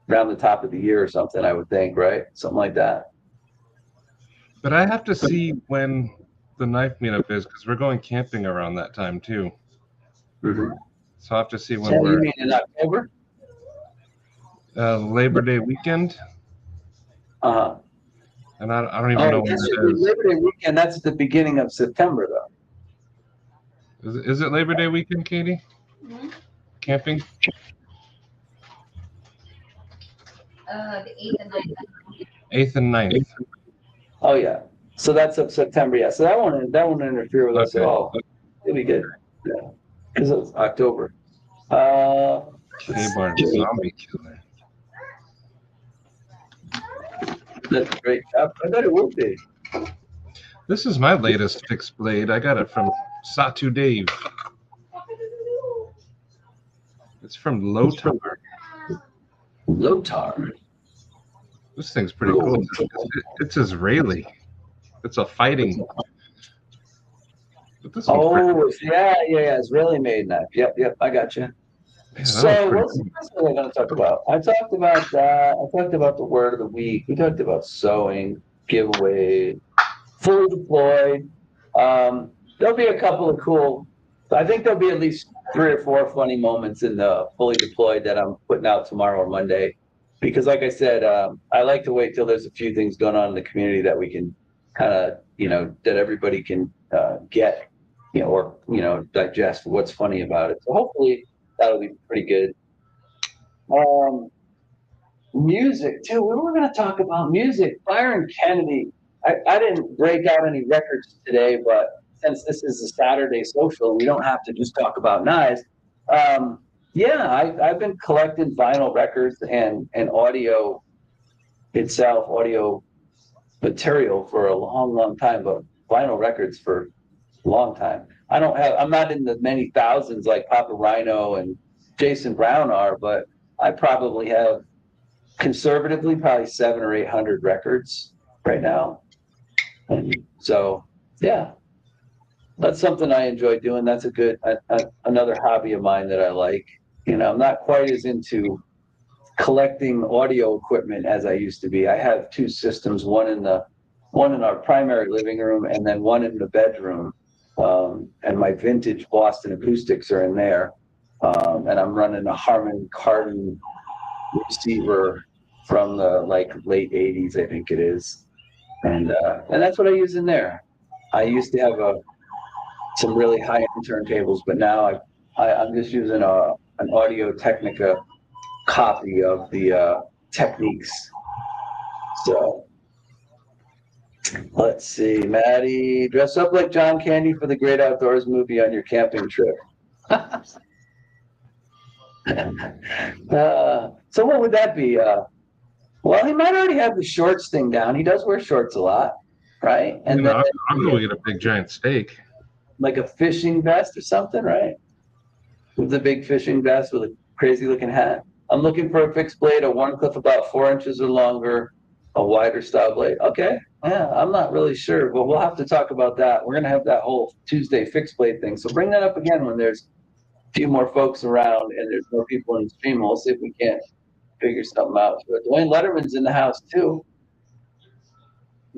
Speaker 1: around the top of the year or something, I would think, right? Something like that.
Speaker 2: But I have to see when the knife meetup is, because we're going camping around that time too.
Speaker 1: Mm-hmm.
Speaker 2: So I have to see when
Speaker 1: So
Speaker 2: we're
Speaker 1: you mean in October?
Speaker 2: Labor Day weekend.
Speaker 1: Uh-huh.
Speaker 2: And I don't even know when it is.
Speaker 1: Labor Day weekend, that's at the beginning of September, though.
Speaker 2: Is it Labor Day weekend, Katie?
Speaker 4: Mhm.
Speaker 2: Camping?
Speaker 4: The 8th and 9th.
Speaker 2: 8th and 9th.
Speaker 1: Oh, yeah. So that's up September, yeah. So that won't interfere with us at
Speaker 2: Okay.
Speaker 1: all. It'll be good. Yeah. Because it's October.
Speaker 2: K-Bar Zombie Killer.
Speaker 1: That's a great job. I bet it will be.
Speaker 2: This is my latest fixed blade. I got it from Satu Dave. It's from Lotar.
Speaker 1: Lotar.
Speaker 2: This thing's pretty cool. It's Israeli. It's a fighting. But this one's pretty cool.
Speaker 1: yeah. Israeli made knife. Yep. I got you.
Speaker 2: Yeah,
Speaker 1: So what else are we going to talk about? I talked about that. I talked about the word of the week. We talked about sewing, giveaway, fully deployed. There'll be a couple of cool. I think there'll be at least 3 or 4 funny moments in the fully deployed that I'm putting out tomorrow or Monday, because, like I said, I like to wait till there's a few things going on in the community that we can kind of, that everybody can get, or digest what's funny about it. So hopefully that'll be pretty good. Music too. We were going to talk about music. Byron Kennedy. I didn't break out any records today, but since this is a Saturday social, we don't have to just talk about knives. I've been collecting vinyl records and audio itself, audio material for a long time, but vinyl records for a long time. I'm not in the many thousands like Papa Rhino and Jason Brown are, but I probably have conservatively probably 700 or 800 records right now. And so, yeah, that's something I enjoy doing. That's a good, another hobby of mine that I like. I'm not quite as into collecting audio equipment as I used to be. I have 2 systems, one in our primary living room and then one in the bedroom. And my vintage Boston acoustics are in there. And I'm running a Harman Kardon receiver from the late 80s, I think it is. And that's what I use in there. I used to have some really high-end turntables, but now I'm just using an Audio Technica copy of the Techniques. So let's see, Maddie, dress up like John Candy for the Great Outdoors movie on your camping trip. So what would that be? Well, he might already have the shorts thing down. He does wear shorts a lot, right? And then
Speaker 2: I'll go get a big giant steak.
Speaker 1: Like a fishing vest or something, right? With a big fishing vest with a crazy looking hat. I'm looking for a fixed blade, a one clip about 4 inches or longer, a wider style blade. Okay, yeah, I'm not really sure, but we'll have to talk about that. We're gonna have that whole Tuesday fixed blade thing. So bring that up again when there's a few more folks around and there's more people in the stream. We'll see if we can't figure something out. But Dwayne Letterman's in the house too.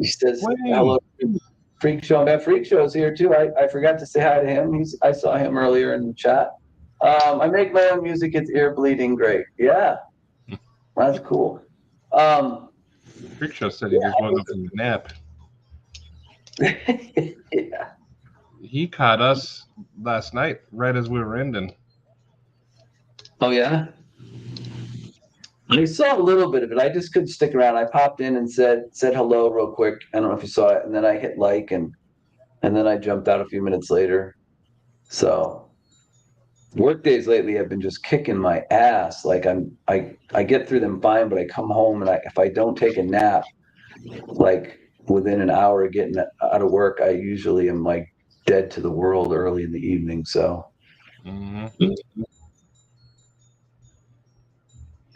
Speaker 1: He says
Speaker 2: Wayne.
Speaker 1: hello. Freak Show. That Freak Show's here too. I forgot to say hi to him. I saw him earlier in the chat. I make my own music. It's ear bleeding great. Yeah, that's cool.
Speaker 2: Freak Show said he just woke up from the nap.
Speaker 1: Yeah.
Speaker 2: He caught us last night, right as we were ending.
Speaker 1: Oh yeah. I saw a little bit of it. I just couldn't stick around. I popped in and said hello real quick. I don't know if you saw it, and then I hit like and then I jumped out a few minutes later. So work days lately have been just kicking my ass. Like I get through them fine, but I come home and if I don't take a nap, like within an hour of getting out of work, I usually am like dead to the world early in the evening. So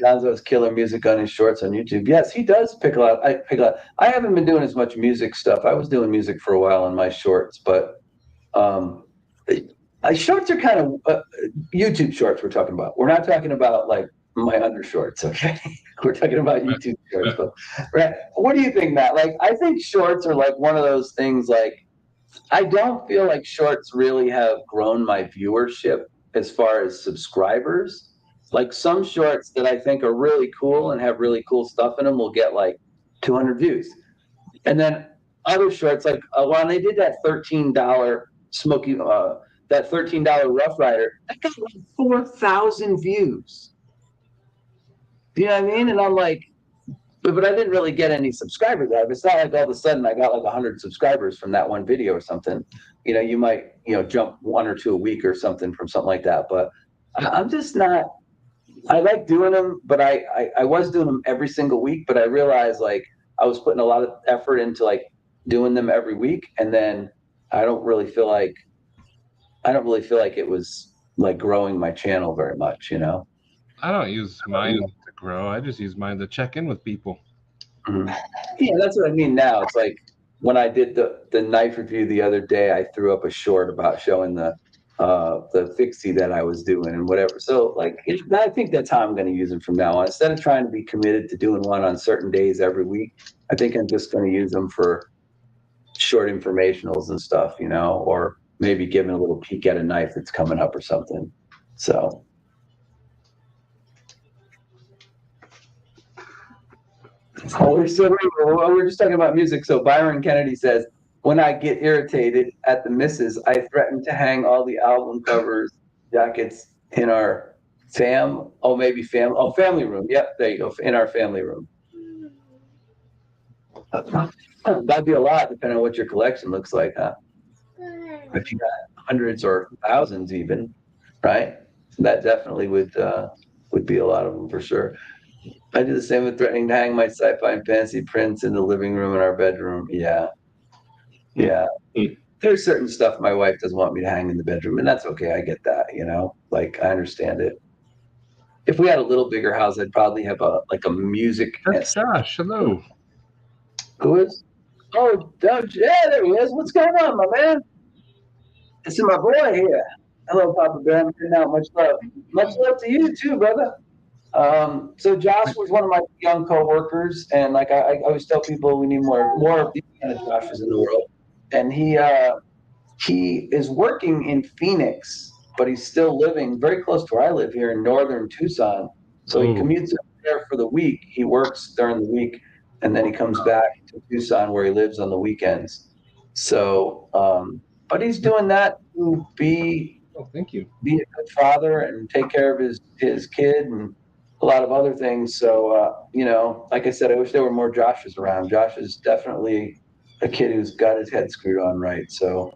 Speaker 1: Gonzo's killer music on his shorts on YouTube. Yes, he does pick a lot. I haven't been doing as much music stuff. I was doing music for a while on my shorts, but shorts are kind of YouTube shorts we're talking about. We're not talking about like my undershorts, okay? We're talking about YouTube shorts. But right, what do you think, Matt? Like, I think shorts are like one of those things. Like, I don't feel like shorts really have grown my viewership as far as subscribers. Like some shorts that I think are really cool and have really cool stuff in them will get like 200 views, and then other shorts like when they did that $13 Smoky, that $13 Rough Rider, that got like 4,000 views. Do you know what I mean? And I'm like, but I didn't really get any subscribers out of it. It's not like all of a sudden I got like 100 subscribers from that one video or something. You know, you might, jump one or two a week or something from something like that. But I'm just not, I like doing them, but I was doing them every single week, but I realized like I was putting a lot of effort into like doing them every week. And then I don't really feel like it was like growing my channel very much,
Speaker 2: I don't use mine to grow. I just use mine to check in with people.
Speaker 1: Mm-hmm. Yeah, that's what I mean now. It's like when I did the knife review the other day, I threw up a short about showing the fixie that I was doing and whatever. So like I think that's how I'm going to use them from now on. Instead of trying to be committed to doing one on certain days every week, I think I'm just going to use them for short informationals and stuff, or maybe giving a little peek at a knife that's coming up or something. So. We're just talking about music. So Byron Kennedy says, when I get irritated at the misses, I threaten to hang all the album covers, jackets in our family room. Yep, there you go, in our family room. That'd be a lot, depending on what your collection looks like, huh? If you got hundreds or thousands even, right? That definitely would be a lot of them for sure. I do the same with threatening to hang my sci-fi and fantasy prints in the living room and our bedroom. Yeah. There's certain stuff my wife doesn't want me to hang in the bedroom, and that's okay. I get that, like I understand it. If we had a little bigger house, I'd probably have a music.
Speaker 2: That's Josh. Hello.
Speaker 1: Who is? Oh, yeah, there he is. What's going on, my man? This is my boy here. Hello, Papa Bear. I'm sending out much love. Much love to you too, brother. So Josh was one of my young coworkers, and like I always tell people, we need more of these kind of Joshes in the world. And he is working in Phoenix, but he's still living very close to where I live here in northern Tucson. So he commutes up there for the week. He works during the week, and then he comes back to Tucson where he lives on the weekends. So, but he's doing that to be
Speaker 2: thank you.
Speaker 1: Be a good father and take care of his kid and a lot of other things. So, like I said, I wish there were more Joshes around. Josh is definitely a kid who's got his head screwed on right. So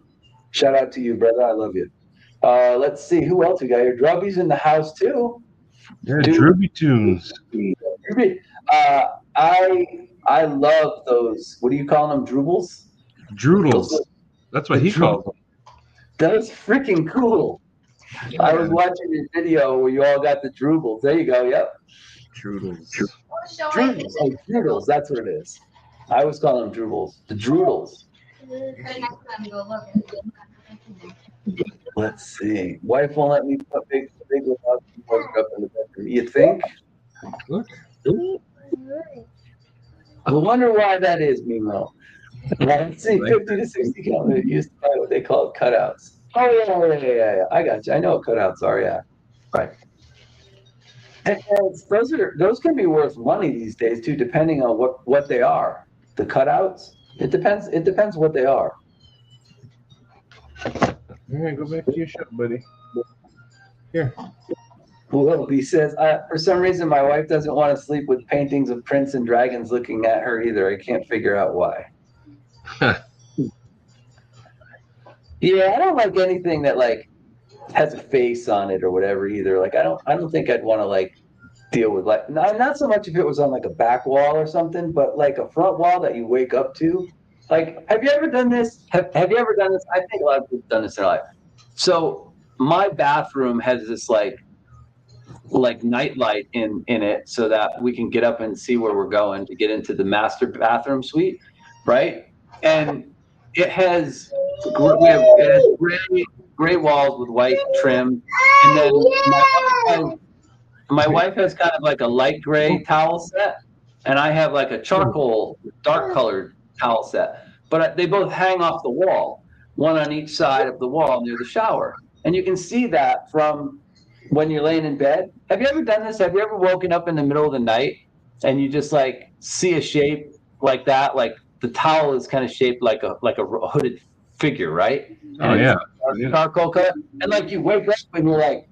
Speaker 1: shout out to you, brother. I love you. Let's see. Who else we got here? Drubby's in the house, too.
Speaker 2: Yeah, Drubby Tunes.
Speaker 1: I love those. What do you call them? Droobles?
Speaker 2: Droodles. That's what he calls them.
Speaker 1: That was freaking cool. Yeah. I was watching your video where you all got the droobles. There you go. Yep.
Speaker 2: Droodles.
Speaker 1: Droodles. That's what it is. I always call them droobles. The droodles. Let's see. Wife won't let me put big without up in the bedroom. You think?
Speaker 2: Look.
Speaker 1: I wonder why that is, Mimo. Let's see,
Speaker 2: Like
Speaker 1: 50 to 60 calories. Used to buy what they call cutouts. Oh yeah. I got you. I know what cutouts are. Yeah, right. And those can be worth money these days too, depending on what they are. The cutouts. It depends what they are.
Speaker 2: all right, go back to your show, buddy. Here.
Speaker 1: Well, he says, for some reason, my wife doesn't want to sleep with paintings of Prince and dragons looking at her either. I can't figure out why. Yeah, I don't like anything that like has a face on it or whatever either. Like, I don't think I'd want to like deal with like, not so much if it was on like a back wall or something, but like a front wall that you wake up to. Like, have you ever done this? Have you ever done this? I think a lot of people have done this in their life. So my bathroom has this like night light in it so that we can get up and see where we're going to get into the master bathroom suite, right? And it has gray walls with white trim, and then my wife has kind of like a light gray towel set, and I have like a charcoal dark colored towel set, but they both hang off the wall, one on each side of the wall near the shower, and you can see that from when you're laying in bed. Have you ever done this? Have you ever woken up in the middle of the night and you just like see a shape like that? Like the towel is kind of shaped like a hooded figure, right?
Speaker 2: Oh
Speaker 1: And
Speaker 2: yeah.
Speaker 1: it's charcoal color. And like you wake up and you're like,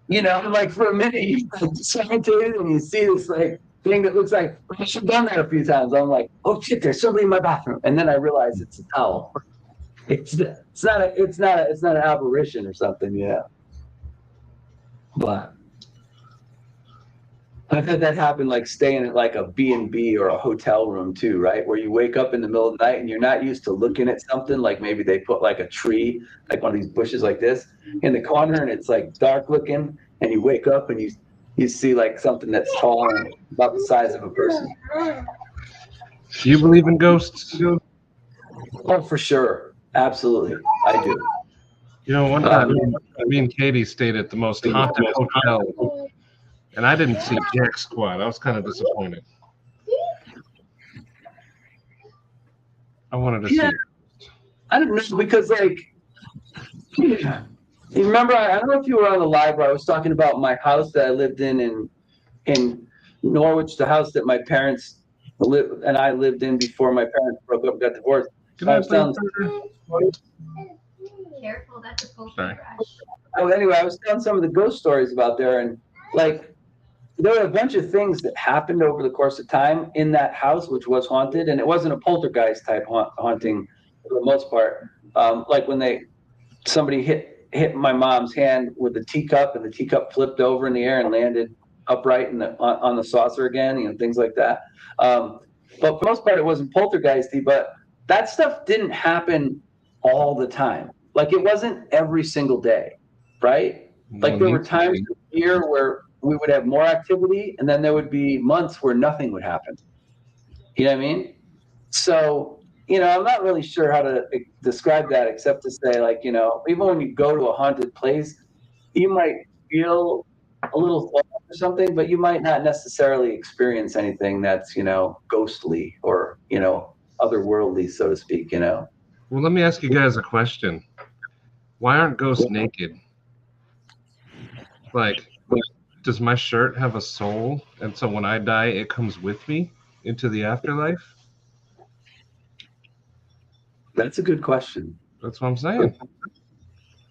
Speaker 1: like for a minute you disoriented and you see this like thing that looks like I should have done that a few times. I'm like, oh shit, there's somebody in my bathroom. And then I realize it's a towel. It's not an aberration or something, But I've had that happen, like staying at like a B&B or a hotel room too, right? Where you wake up in the middle of the night and you're not used to looking at something, like maybe they put like a tree, like one of these bushes like this in the corner, and it's like dark looking, and you wake up and you see like something that's tall and about the size of a person.
Speaker 2: Do you believe in ghosts?
Speaker 1: Oh, for sure. Absolutely. I do.
Speaker 2: One time, me and Katie stayed at the most haunted hotel, and I didn't see jack squat. I was kind of disappointed. I wanted to see it.
Speaker 1: I don't know, because like, you remember, I don't know if you were on the live where I was talking about my house that I lived in Norwich, the house that my parents and I lived in before my parents broke up and got divorced.
Speaker 2: Can
Speaker 1: I
Speaker 2: I
Speaker 1: was
Speaker 2: play
Speaker 1: telling
Speaker 4: Careful, that's a poking
Speaker 2: Sorry.
Speaker 4: brush.
Speaker 1: Oh, anyway, I was telling some of the ghost stories about there, and like there were a bunch of things that happened over the course of time in that house, which was haunted, and it wasn't a poltergeist type haunting for the most part. Like when somebody hit my mom's hand with a teacup, and the teacup flipped over in the air and landed upright on the saucer again, things like that. But for the most part, it wasn't poltergeisty, but that stuff didn't happen all the time. Like it wasn't every single day, right? Like there were times of the year where we would have more activity, and then there would be months where nothing would happen. You know what I mean? So, I'm not really sure how to describe that except to say, like, even when you go to a haunted place, you might feel a little thought or something, but you might not necessarily experience anything that's, ghostly or, otherworldly, so to speak,
Speaker 2: Well, let me ask you guys a question. Why aren't ghosts naked? Like, does my shirt have a soul? And so when I die, it comes with me into the afterlife?
Speaker 1: That's a good question.
Speaker 2: That's what I'm saying.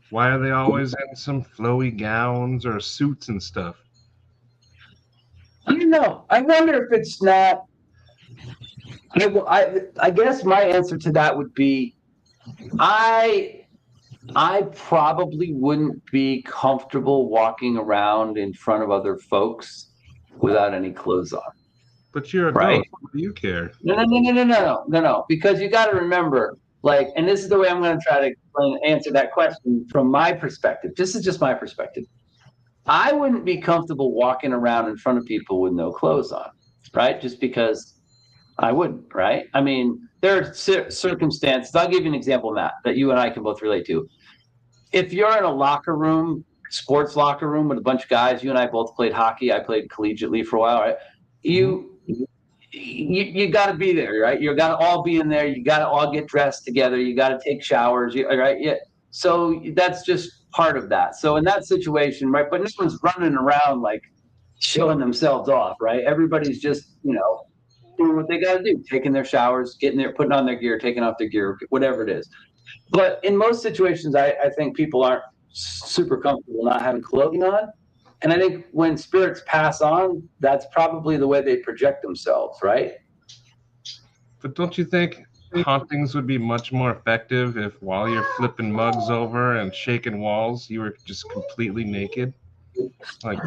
Speaker 2: Why are they always in some flowy gowns or suits and stuff?
Speaker 1: I don't know. I wonder if it's not. I guess my answer to that would be I probably wouldn't be comfortable walking around in front of other folks without any clothes on.
Speaker 2: But you're a
Speaker 1: Right.
Speaker 2: ghost. What do you care?
Speaker 1: No. Because you got to remember, like, and this is the way I'm going to try to answer that question from my perspective. This is just my perspective. I wouldn't be comfortable walking around in front of people with no clothes on, right? Just because I wouldn't, right? I mean, there are circumstances. I'll give you an example, Matt, that you and I can both relate to. If you're in a locker room, sports locker room with a bunch of guys, you and I both played hockey. I played collegiately for a while, right? you got to be there, right? You got to all be in there. You got to all get dressed together. You got to take showers, right? Yeah. So that's just part of that. So in that situation, right? But no one's running around like showing themselves off, right? Everybody's just, doing what they got to do, taking their showers, getting there, putting on their gear, taking off their gear, whatever it is. But in most situations, I think people aren't super comfortable not having clothing on. And I think when spirits pass on, that's probably the way they project themselves, right?
Speaker 2: But don't you think hauntings would be much more effective if while you're flipping mugs over and shaking walls, you were just completely naked? Like,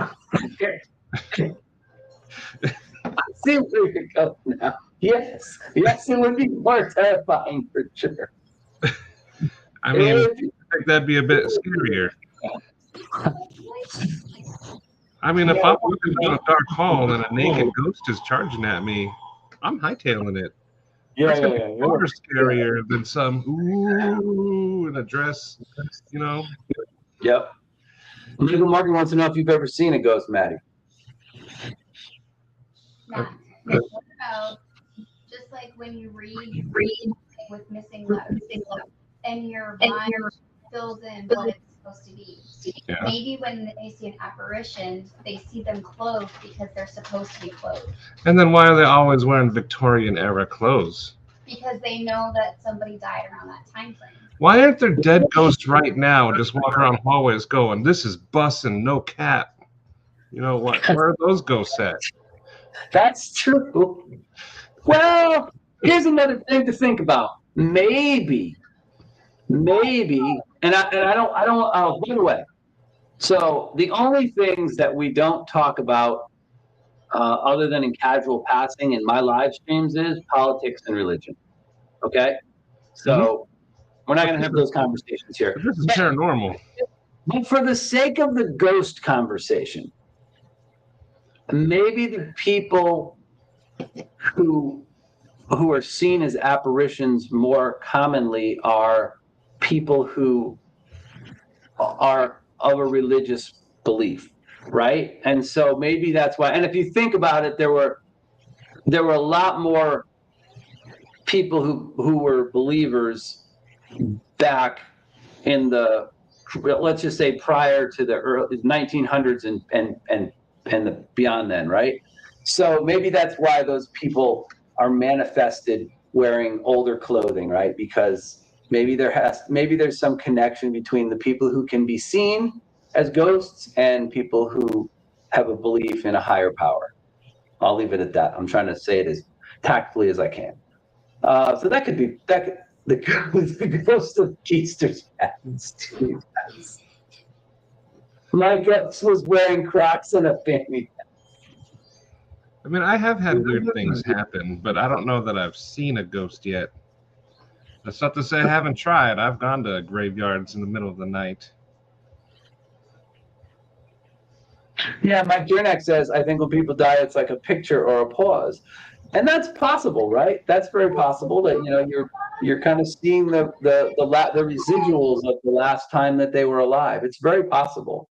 Speaker 1: I see where you're going now. Yes, it would be more terrifying for sure.
Speaker 2: I mean, I think that'd be a bit scarier. I mean, if I'm walking down a dark hall and a naked ghost is charging at me, I'm hightailing it. That's gonna be far scarier than some ooh in a dress,
Speaker 1: Yep. Michael Morgan wants to know if you've ever seen a ghost, Maddie.
Speaker 4: Matt, what about just like when you read with missing letters and your mind fills in what it's supposed to be?
Speaker 2: Yeah.
Speaker 4: Maybe when they see an apparition, they see them clothed because they're supposed to be clothed.
Speaker 2: And then why are they always wearing Victorian era clothes?
Speaker 4: Because they know that somebody died around that time frame.
Speaker 2: Why aren't there dead ghosts right now just walking around hallways going, "This is bussin', no cap"? What? Where are those ghosts at?
Speaker 1: That's true. Well, here's another thing to think about. Maybe, and I don't. By the way, so the only things that we don't talk about, other than in casual passing in my live streams, is politics and religion. Okay, so we're not going to have those conversations here.
Speaker 2: But this is paranormal.
Speaker 1: But for the sake of the ghost conversation, maybe the people who are seen as apparitions more commonly are people who are of a religious belief, right? And so maybe that's why. And if you think about it, there were a lot more people who were believers back in the, let's just say, prior to the early 1900s and the beyond then, right? So maybe that's why those people are manifested wearing older clothing, right? Because maybe there's some connection between the people who can be seen as ghosts and people who have a belief in a higher power. I'll leave it at that. I'm trying to say it as tactfully as I can. So that could be the ghost of Easter's pants. My guess was wearing Crocs and a fanny.
Speaker 2: I mean, I have had weird things happen, but I don't know that I've seen a ghost yet. That's not to say I haven't tried. I've gone to graveyards in the middle of the night.
Speaker 1: Yeah, Mike Jernak says, I think when people die, it's like a picture or a pause. And that's possible, right? That's very possible that, you're kind of seeing the residuals of the last time that they were alive. It's very possible.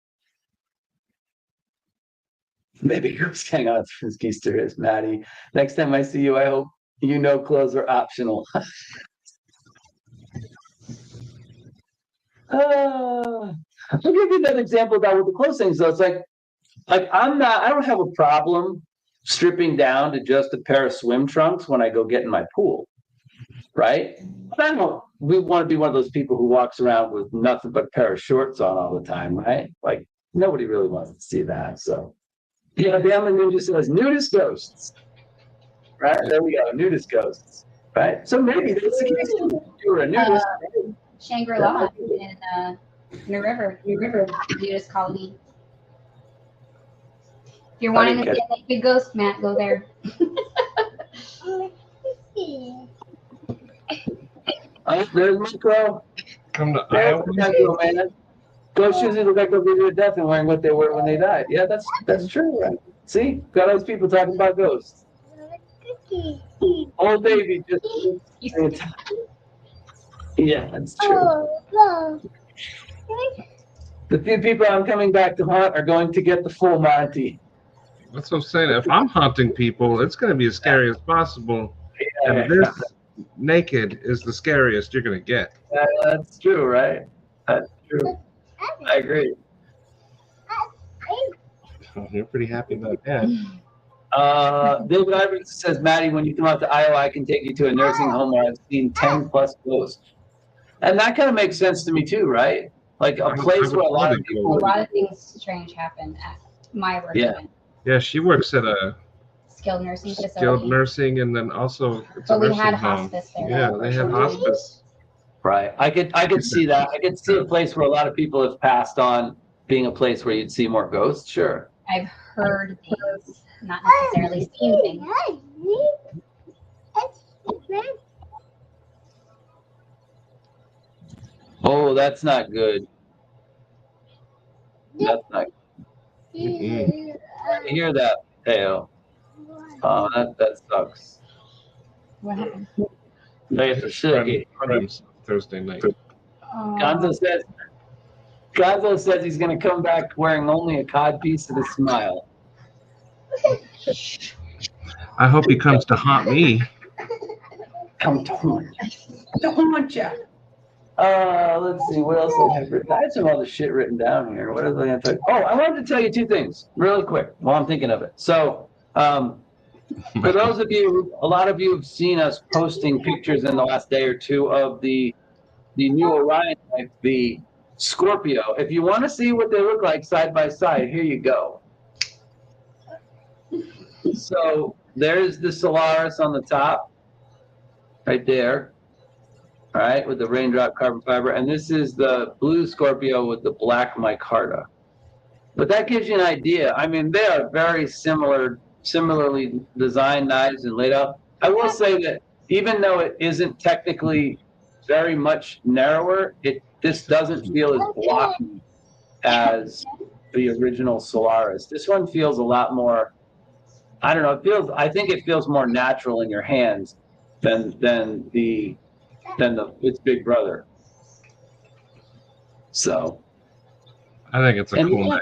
Speaker 1: Maybe ghosts hang out as Easter is, Maddie. Next time I see you, I hope clothes are optional. I'll give you another example about with the clothes things, though. It's like I don't have a problem stripping down to just a pair of swim trunks when I go get in my pool, right? But we want to be one of those people who walks around with nothing but a pair of shorts on all the time, right? Like nobody really wants to see that. So yeah, Bama Ninja says nudist ghosts. Right? There we go, nudist ghosts. Right? So maybe that's the case. You were a nudist.
Speaker 4: Shangri-La in the river, nudist colony. If you're wanting to see a naked ghost, Matt, go there.
Speaker 1: There's Micro.
Speaker 2: Come to
Speaker 1: There's
Speaker 2: Iowa.
Speaker 1: Micro, man. Ghosts usually look like they'll be to death and wearing what they were when they died. Yeah, that's true, right? See? Got all these people talking about ghosts. Old baby just yeah, that's true. The few people I'm coming back to haunt are going to get the full Monty.
Speaker 2: That's what I'm saying. If I'm hunting people, it's going to be as scary as possible. And this naked is the scariest you're going to get.
Speaker 1: That's true, right? That's true. I agree.
Speaker 2: Oh, you're pretty happy about that.
Speaker 1: David Iverson says, Maddie, when you come out to Iowa, I can take you to a nursing home where I've seen 10 plus ghosts. And that kind of makes sense to me too, right? Like a place where a lot of people.
Speaker 5: A lot of things strange happen at my work.
Speaker 1: Yeah.
Speaker 5: Event.
Speaker 2: Yeah, she works at a
Speaker 5: Skilled nursing facility.
Speaker 2: skilled nursing, and then also it's
Speaker 5: But
Speaker 2: a
Speaker 5: we
Speaker 2: nursing
Speaker 5: had
Speaker 2: home.
Speaker 5: hospice there.
Speaker 2: Yeah, they have hospice.
Speaker 1: Right. I could see that. I could see a place where a lot of people have passed on being a place where you'd see more ghosts. Sure.
Speaker 5: I've heard things, not necessarily seen things.
Speaker 1: Oh, that's not good. That's not.
Speaker 2: Mm-mm.
Speaker 1: I hear that, Teo. Oh, that sucks.
Speaker 5: What happened?
Speaker 1: That's a shitty.
Speaker 2: Friends Thursday night.
Speaker 1: Gonzo says he's going to come back wearing only a codpiece with a smile.
Speaker 2: I hope he comes to haunt me.
Speaker 1: Come to haunt. To haunt ya. Let's see, what else I have written? I had some other shit written down here. What else I going to tell you? Oh, I wanted to tell you two things really quick while I'm thinking of it. So, for those of you, a lot of you have seen us posting pictures in the last day or two of the new Orion knife, the Scorpio. If you want to see what they look like side by side, here you go. So there's the Solaris on the top, right there. All right, with the raindrop carbon fiber, and this is the blue Scorpio with the black micarta. But that gives you an idea. I mean, they are very similarly designed knives and laid out. I will say that even though it isn't technically very much narrower, this doesn't feel as blocky as the original Solaris. This one feels a lot more. I don't know. I think it feels more natural in your hands than its big brother. So
Speaker 2: I think it's a cool knife.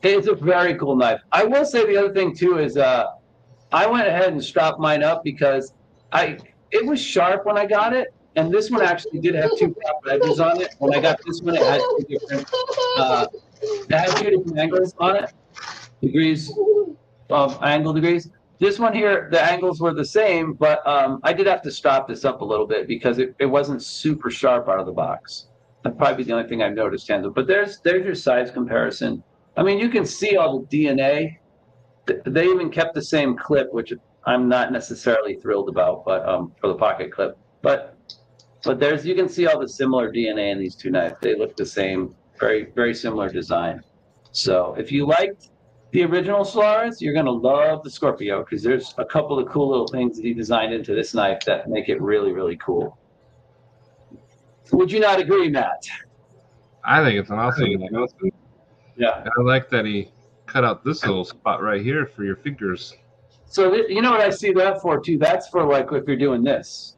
Speaker 1: It's a very cool knife. I will say the other thing too is I went ahead and stropped mine up because it was sharp when I got it, and this one actually did have two proper edges on it. When I got this one, it had two different angles on it, angle degrees. This one here, the angles were the same, but I did have to strop this up a little bit because it wasn't super sharp out of the box. That'd probably be the only thing I've noticed, Hansel. But there's your size comparison. I mean, you can see all the DNA. They even kept the same clip, which I'm not necessarily thrilled about, but for the pocket clip. But you can see all the similar DNA in these two knives. They look the same, very, very similar design. So if you liked the original Solaris, you're going to love the Scorpio because there's a couple of cool little things that he designed into this knife that make it really, really cool. Would you not agree, Matt?
Speaker 2: I think it's an awesome knife.
Speaker 1: Yeah.
Speaker 2: And I like that he cut out this little spot right here for your fingers.
Speaker 1: So you know what I see that for too? That's for like if you're doing this.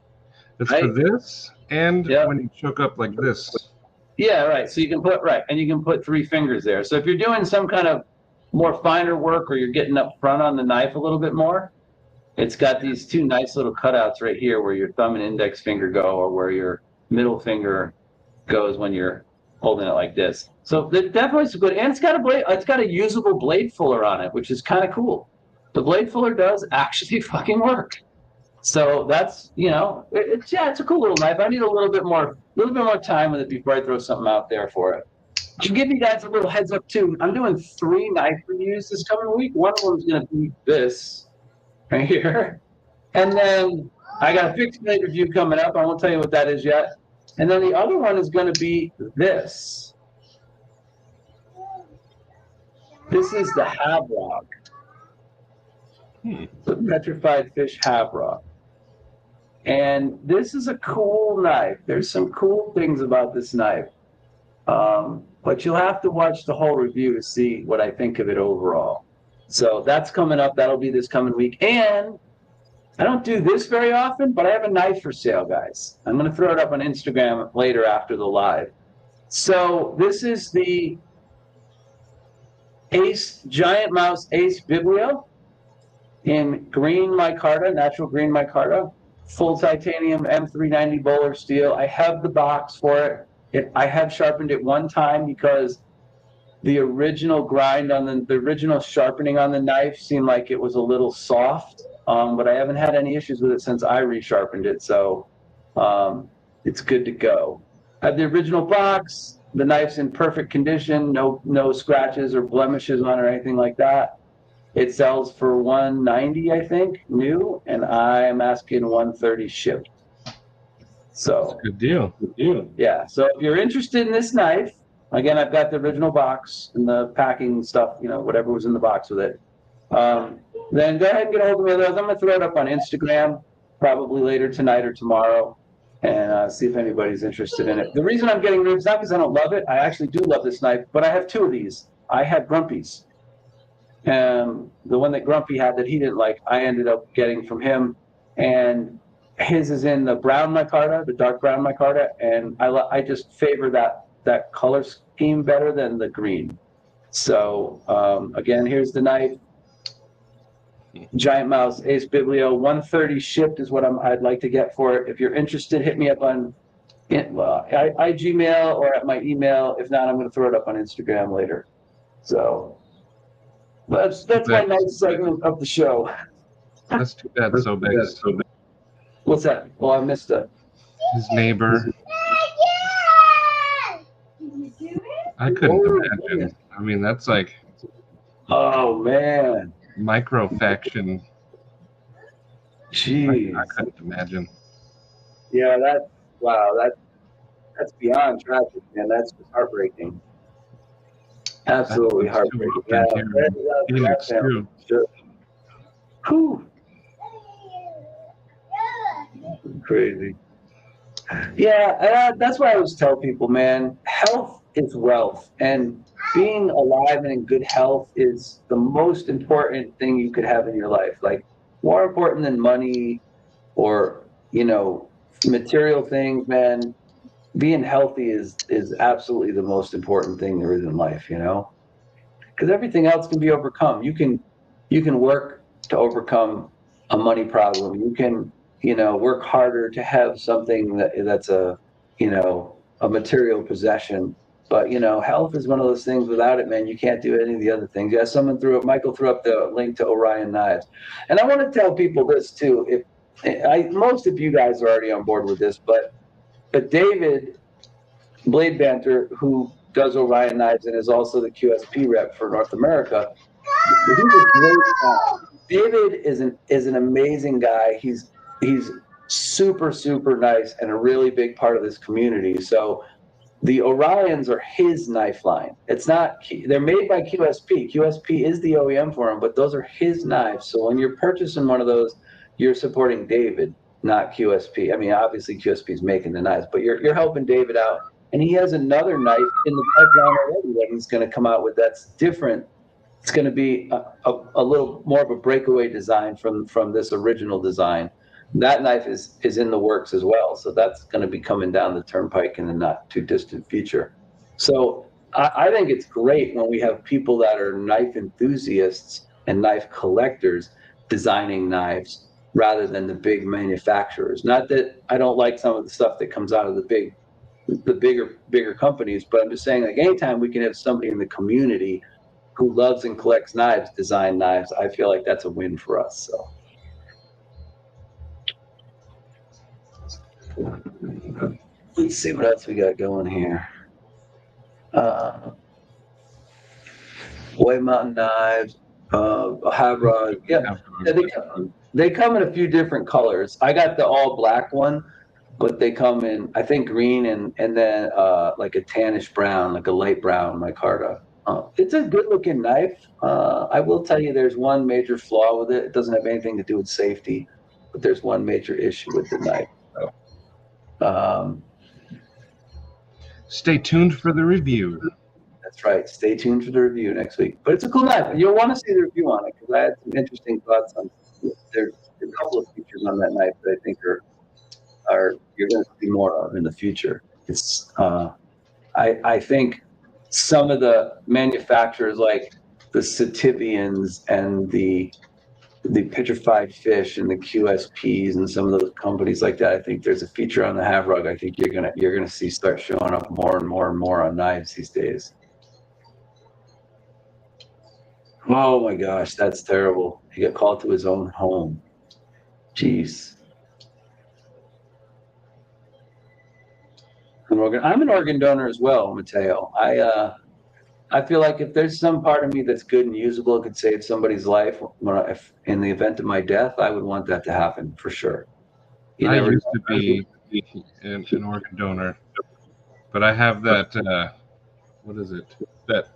Speaker 2: It's
Speaker 1: right?
Speaker 2: for this and when you choke up like this.
Speaker 1: Yeah, right. So you can put 3 fingers there. So if you're doing some kind of more finer work or you're getting up front on the knife a little bit more, it's got these 2 nice little cutouts right here where your thumb and index finger go, or where your middle finger goes when you're holding it like this. So it definitely is good, and it's got a blade. It's got a usable blade fuller on it, which is kind of cool. The blade fuller does actually fucking work. So that's it's a cool little knife. I need a little bit more time with it before I throw something out there for it. To give you guys a little heads up too, I'm doing 3 knife reviews this coming week. One of them is going to be this right here, and then I got a fixed blade review coming up. I won't tell you what that is yet. And then the other one is going to be this. This is the Havrog. The petrified fish Havrog. And this is a cool knife. There's some cool things about this knife. But you'll have to watch the whole review to see what I think of it overall. So that's coming up. That'll be this coming week. And I don't do this very often, but I have a knife for sale, guys. I'm going to throw it up on Instagram later after the live. So this is the Giant Mouse Ace Biblio in green micarta, natural green micarta, full titanium M390 bowler steel. I have the box for it. I have sharpened it one time because the original grind on the original sharpening on the knife seemed like it was a little soft, but I haven't had any issues with it since I resharpened it, so it's good to go. I have the original box. The knife's in perfect condition, no scratches or blemishes on it or anything like that. It sells for $190, I think, new, and I'm asking $130 shipped. So
Speaker 2: Good deal.
Speaker 1: yeah. So if you're interested in this knife, again, I've got the original box and the packing stuff, whatever was in the box with it. Then go ahead and get a hold of me. Otherwise, I'm going to throw it up on Instagram probably later tonight or tomorrow and see if anybody's interested in it. The reason I'm getting rid of it is not because I don't love it. I actually do love this knife, but I have two of these. I had Grumpy's. The one that Grumpy had that he didn't like, I ended up getting from him. And his is in the brown micarta, the dark brown micarta, and I just favor that color scheme better than the green. So again, here's the knife. Giant Mouse Ace Biblio, $130 shipped is what I'd like to get for it. If you're interested, hit me up on iGmail or at my email. If not, I'm going to throw it up on Instagram later. So that's my nice segment of the show.
Speaker 2: That's too bad. So big.
Speaker 1: What's that? Well, I missed it.
Speaker 2: His neighbor.
Speaker 4: Did you do it?
Speaker 2: I couldn't imagine. I mean, that's like
Speaker 1: Oh man,
Speaker 2: microfaction.
Speaker 1: jeez.
Speaker 2: I couldn't imagine.
Speaker 1: Yeah, that's beyond tragic, man. That's just heartbreaking. Absolutely
Speaker 2: That's too
Speaker 1: heartbreaking.
Speaker 2: often
Speaker 1: Yeah,
Speaker 2: here in Phoenix, too.
Speaker 1: Sure. Whew. Crazy. Yeah, that's why I always tell people, man, health is wealth. And being alive and in good health is the most important thing you could have in your life. Like, more important than money or, material things, man. Being healthy is absolutely the most important thing there is in life, because everything else can be overcome. You can work to overcome a money problem. You can work harder to have something that's a material possession. But health is one of those things. Without it, man, you can't do any of the other things. Yeah, Michael threw up the link to Orion Knives, and I want to tell people this too. Most of you guys are already on board with this, but David Blade Banter, who does Orion Knives and is also the QSP rep for North America, he's a great guy. David is an amazing guy. He's super, super nice and a really big part of this community. So the Orions are his knife line. It's not, they're made by QSP. QSP is the OEM for them, but those are his knives. So when you're purchasing one of those, you're supporting David, not QSP. I mean, obviously QSP is making the knives, but you're helping David out. And he has another knife in the pipeline already that he's going to come out with that's different. It's going to be a little more of a breakaway design from this original design. That knife is in the works as well. So that's going to be coming down the turnpike in the not too distant future. So I think it's great when we have people that are knife enthusiasts and knife collectors designing knives rather than the big manufacturers. Not that I don't like some of the stuff that comes out of the bigger companies, but I'm just saying, like, anytime we can have somebody in the community who loves and collects knives design knives, I feel like that's a win for us. So let's see what else we got going here. White Mountain Knives, Havra. Yeah, they come in a few different colors. I got the all black one, but they come in, I think, green and then like a tannish brown, like a light brown micarta. It's a good looking knife. I will tell you there's one major flaw with it. It doesn't have anything to do with safety, but there's one major issue with the knife. So,
Speaker 2: stay tuned for the review.
Speaker 1: That's right. Stay tuned for the review next week. But it's a cool knife. You'll want to see the review on it because I had some interesting thoughts on. There's a couple of features on that knife that I think are you're going to see more of in the future. It's I think some of the manufacturers, like Cetivians and the petrified fish and the QSPs and some of those companies like that. I think there's a feature on the Havrug. I think you're gonna see start showing up more and more and more on knives these days. Oh my gosh, that's terrible. He got called to his own home. Jeez. I'm an organ donor as well, Mateo. I feel like if there's some part of me that's good and usable, it could save somebody's life. If in the event of my death, I would want that to happen for sure.
Speaker 2: I used to be an organ donor, but I have that what is it? That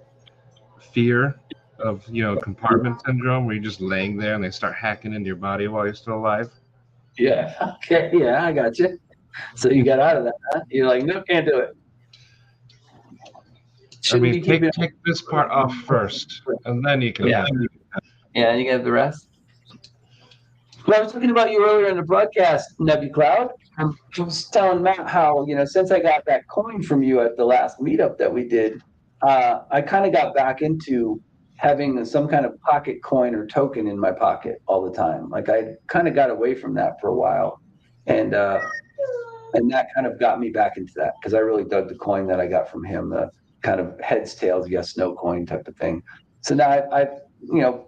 Speaker 2: fear of compartment syndrome, where you're just laying there and they start hacking into your body while you're still alive.
Speaker 1: Yeah. Okay. Yeah, I got you. So you got out of that, huh? You're like, no, can't do it.
Speaker 2: I mean, take this part off first, and then you can.
Speaker 1: Yeah. Yeah, you have the rest. Well, I was talking about you earlier in the broadcast, Nebby Cloud. I was telling Matt how, since I got that coin from you at the last meetup that we did, I kind of got back into having some kind of pocket coin or token in my pocket all the time. Like I kind of got away from that for a while. And that kind of got me back into that because I really dug the coin that I got from him, the kind of heads, tails, yes, no coin type of thing. So now I've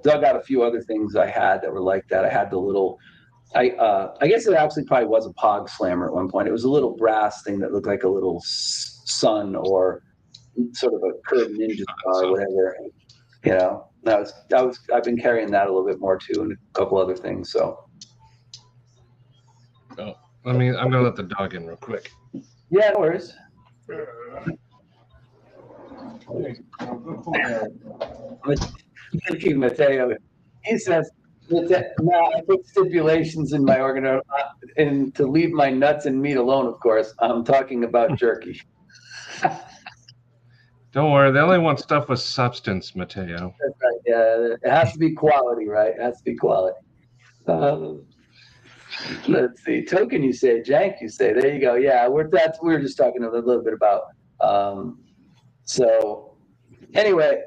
Speaker 1: dug out a few other things I had that were like that. I had the little, I guess it actually probably was a Pog Slammer at one point. It was a little brass thing that looked like a little sun or sort of a curved ninja star or whatever. I've been carrying that a little bit more too, and a couple other things. So.
Speaker 2: Oh, I'm gonna let the dog in real quick.
Speaker 1: Yeah, no worries. Mateo, he says, now I put stipulations in my organ and to leave my nuts and meat alone, of course. I'm talking about jerky.
Speaker 2: Don't worry, they only want stuff with substance, Mateo.
Speaker 1: That's right. Yeah, it has to be quality, right? It has to be quality. Let's see. Token, you say. Jank, you say. There you go. Yeah, we were just talking a little bit about. So anyway,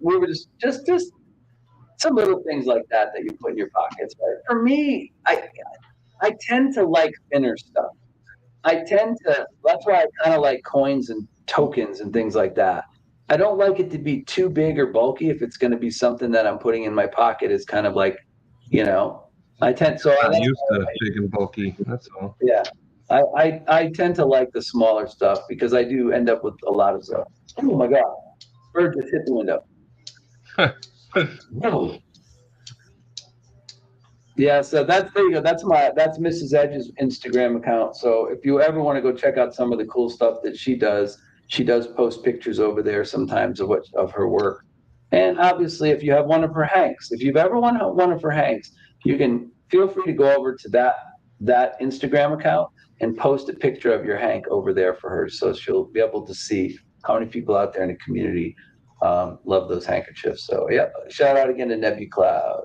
Speaker 1: we were just some little things like that you put in your pockets. Right? For me, I tend to like thinner stuff. That's why I kind of like coins and tokens and things like that. I don't like it to be too big or bulky. If it's going to be something that I'm putting in my pocket, is kind of like, I tend so.
Speaker 2: I'm used to big and bulky. That's all.
Speaker 1: Yeah, I tend to like the smaller stuff because I do end up with a lot of stuff. Oh my God, bird just hit the window. No. Yeah, so there you go. That's Mrs. Edge's Instagram account. So if you ever want to go check out some of the cool stuff that she does post pictures over there sometimes of her work. And obviously, if you have one of her hanks, if you've ever won one of her hanks, you can feel free to go over to that Instagram account and post a picture of your hank over there for her, so she'll be able to see how many people out there in the community love those handkerchiefs. So yeah, shout out again to Nebby Cloud.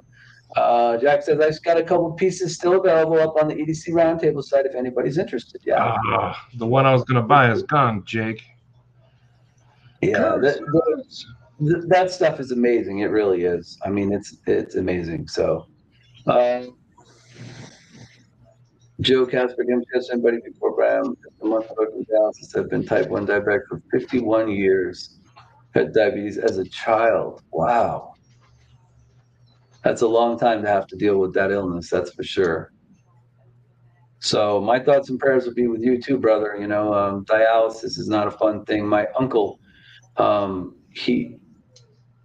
Speaker 1: Jack says, I just got a couple pieces still available up on the EDC Roundtable site if anybody's interested. Yeah.
Speaker 2: The one I was going to buy is gone, Jake.
Speaker 1: Yeah, that stuff is amazing. It really is. I mean, it's amazing. So, Joe Casper, somebody before Bram, a month ago from Dallas, have been type 1 diabetic for 51 years. Had diabetes as a child. Wow. That's a long time to have to deal with that illness, that's for sure. So my thoughts and prayers will be with you too, brother. Dialysis is not a fun thing. My uncle,